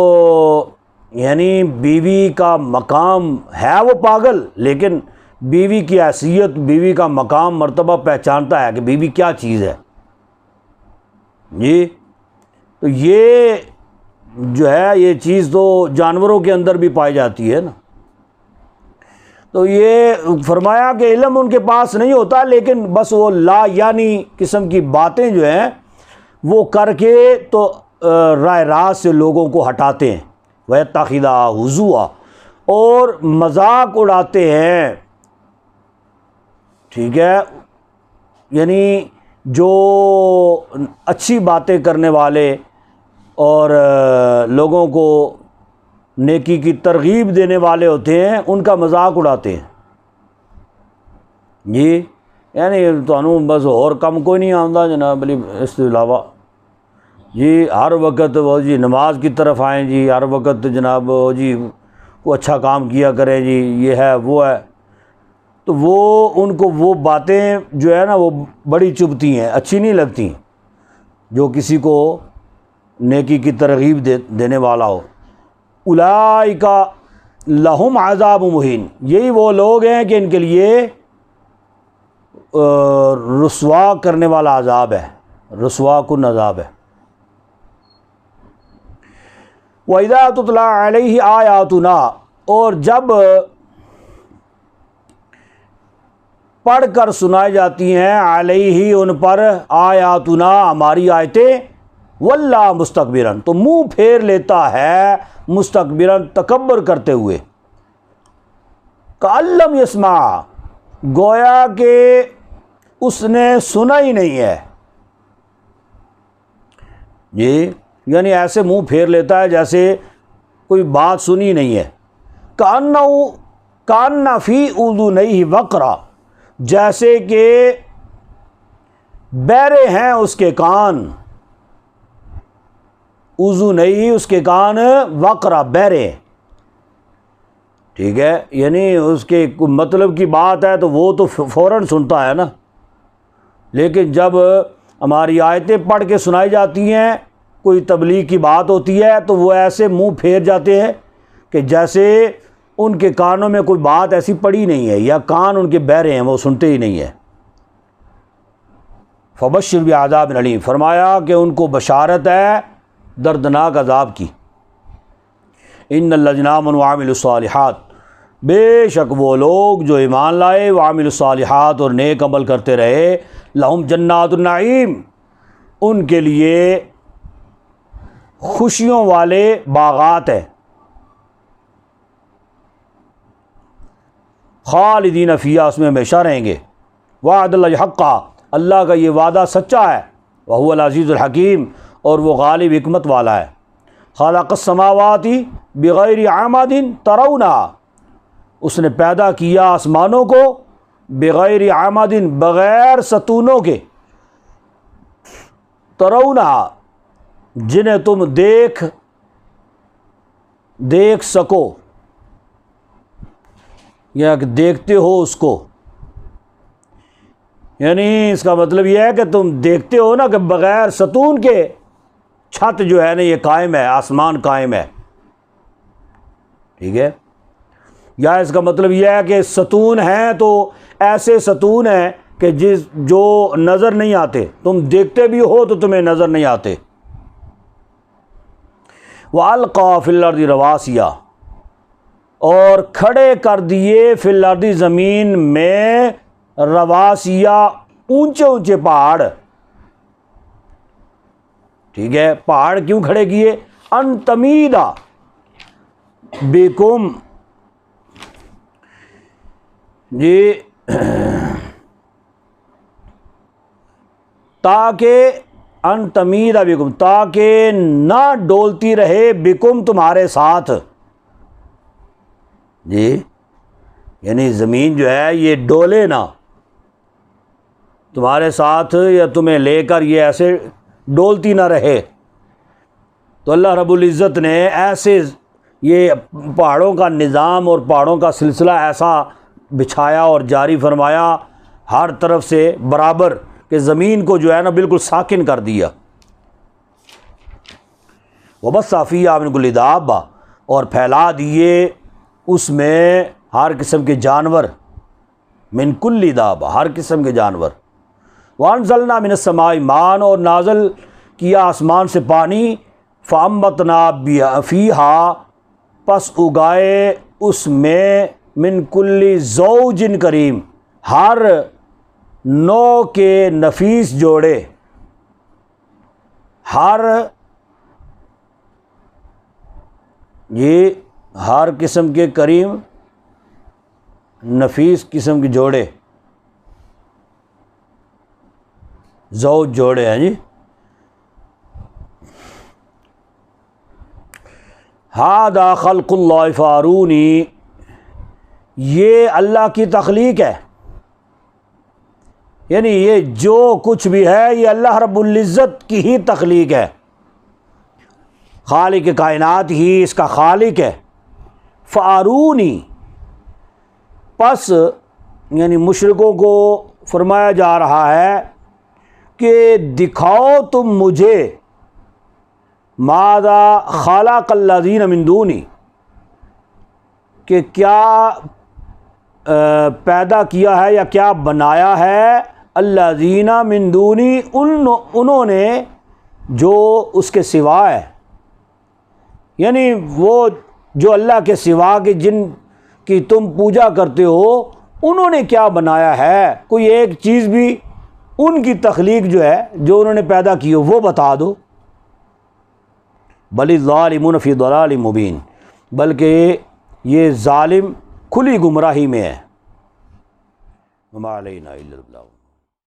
یعنی بیوی کا مقام ہے، وہ پاگل، لیکن بیوی کی حیثیت، بیوی کا مقام مرتبہ پہچانتا ہے کہ بیوی کیا چیز ہے جی. تو یہ جو ہے یہ چیز تو جانوروں کے اندر بھی پائی جاتی ہے نا. تو یہ فرمایا کہ علم ان کے پاس نہیں ہوتا، لیکن بس وہ لا یعنی قسم کی باتیں جو ہیں وہ کر کے تو راہ راست سے لوگوں کو ہٹاتے ہیں. وَيَتَّخِذَهَا هُزُوًا، اور مذاق اڑاتے ہیں. ٹھیک ہے، یعنی جو اچھی باتیں کرنے والے اور لوگوں کو نیکی کی ترغیب دینے والے ہوتے ہیں ان کا مذاق اڑاتے ہیں جی. یعنی تانوں بس اور کم کوئی نہیں آندا جناب علی اس کے علاوہ جی. ہر وقت وہ جی نماز کی طرف آئیں جی، ہر وقت جناب جی کوئی اچھا کام کیا کریں جی، یہ ہے وہ ہے. تو وہ ان کو وہ باتیں جو ہے نا وہ بڑی چبھتی ہیں، اچھی نہیں لگتی جو کسی کو نیکی کی ترغیب دینے والا ہو. اولئک لہم عذاب مہین، یہی وہ لوگ ہیں کہ ان کے لیے رسوا کرنے والا عذاب ہے، رسوا کن عذاب ہے. وَإِذَا تُتْلَىٰ عَلَيْهِ آیاتنا، اور جب پڑھ کر سنائی جاتی ہیں علیہ ان پر آیاتنا ہماری آیتیں، واللہ مستکبرن تو منہ پھیر لیتا ہے، مستکبرن تکبر کرتے ہوئے. کأن لم یسمع، گویا کہ اس نے سنا ہی نہیں ہے جی. یعنی ایسے منہ پھیر لیتا ہے جیسے کوئی بات سنی نہیں ہے. کأن فی اذنیہ وقرا، جیسے کہ بہرے ہیں اس کے کان. اذنیہ اس کے کان، وقرا بہرے. ٹھیک ہے، یعنی اس کے مطلب کی بات ہے تو وہ تو فوراً سنتا ہے نا، لیکن جب ہماری آیتیں پڑھ کے سنائی جاتی ہیں، کوئی تبلیغ کی بات ہوتی ہے تو وہ ایسے منہ پھیر جاتے ہیں کہ جیسے ان کے کانوں میں کوئی بات ایسی پڑی نہیں ہے، یا کان ان کے بہرے ہیں، وہ سنتے ہی نہیں ہے. فبشر بعذاب علیم، فرمایا کہ ان کو بشارت ہے دردناک عذاب کی. ان الذین آمنوا وعملوا الصالحات، بے شک وہ لوگ جو ایمان لائے، وعملوا الصالحات اور نیک عمل کرتے رہے، لہم جنات النعیم، ان کے لیے خوشیوں والے باغات ہیں، خالدین فیہا، اس میں ہمیشہ رہیں گے. وعد اللہ حقا، اللہ کا یہ وعدہ سچا ہے. وہو العزیز الحکیم، اور وہ غالب حکمت والا ہے. خلق السماوات بغیر عمد ترونہا، اس نے پیدا کیا آسمانوں کو بغیر عمد، بغیر ستونوں کے، ترونہا، جنہیں تم دیکھ دیکھ سکو یا کہ دیکھتے ہو اس کو، یعنی اس کا مطلب یہ ہے کہ تم دیکھتے ہو نا کہ بغیر ستون کے چھت جو ہے نا یہ قائم ہے، آسمان قائم ہے، ٹھیک ہے؟ یا اس کا مطلب یہ ہے کہ ستون ہیں تو ایسے ستون ہیں کہ جو نظر نہیں آتے، تم دیکھتے بھی ہو تو تمہیں نظر نہیں آتے۔ وَأَلْقَىٰ فِي الْأَرْضِ رَوَاسِيَ، اور کھڑے کر دیے فی الارض زمین میں رواسیہ اونچے اونچے پہاڑ، ٹھیک ہے؟ پہاڑ کیوں کھڑے کیے؟ ان تمیدا بکم، جی تاکہ ان تمیدا بکم، تاکہ نہ ڈولتی رہے بکم تمہارے ساتھ، جی یعنی زمین جو ہے یہ ڈولے نہ تمہارے ساتھ، یا تمہیں لے کر یہ ایسے ڈولتی نہ رہے۔ تو اللہ رب العزت نے ایسے یہ پہاڑوں کا نظام اور پہاڑوں کا سلسلہ ایسا بچھایا اور جاری فرمایا ہر طرف سے برابر کہ زمین کو جو ہے نا بالکل ساکن کر دیا۔ وَبَثَّ فِيهَا مِن كُلِّ دَابَّةٍ، اور پھیلا دیے اس میں ہر قسم کے جانور، من کل دابہ، ہر قسم کے جانور۔ وَأَنزَلْنَا مِنَ السَّمَاءِ مَاءً، اور نازل کیا آسمان سے پانی، فَأَنبَتْنَا فِيهَا، پس اگائے اس میں، من کل زوج کریم، ہر نوع کے نفیس جوڑے، ہر قسم کے کریم نفیس قسم کے جوڑے، زوج جوڑے ہیں جی۔ ھذا خلق اللہ فارونی، یہ اللہ کی تخلیق ہے، یعنی یہ جو کچھ بھی ہے یہ اللہ رب العزت کی ہی تخلیق ہے، خالق کائنات ہی اس کا خالق ہے۔ فارونی، پس یعنی مشرکوں کو فرمایا جا رہا ہے کہ دکھاؤ تم مجھے، ماذا خلق الذین من دونی، کہ کیا پیدا کیا ہے یا کیا بنایا ہے، الذین من دونی، انہوں نے جو اس کے سوا ہے، یعنی وہ جو اللہ کے سوا کے جن کی تم پوجا کرتے ہو انہوں نے کیا بنایا ہے، کوئی ایک چیز بھی ان کی تخلیق جو ہے جو انہوں نے پیدا کی ہو وہ بتا دو۔ بل الظالمون فی ضلال مبین، بلکہ یہ ظالم کھلی گمراہی میں ہے۔ وما علینا الا البلاغ۔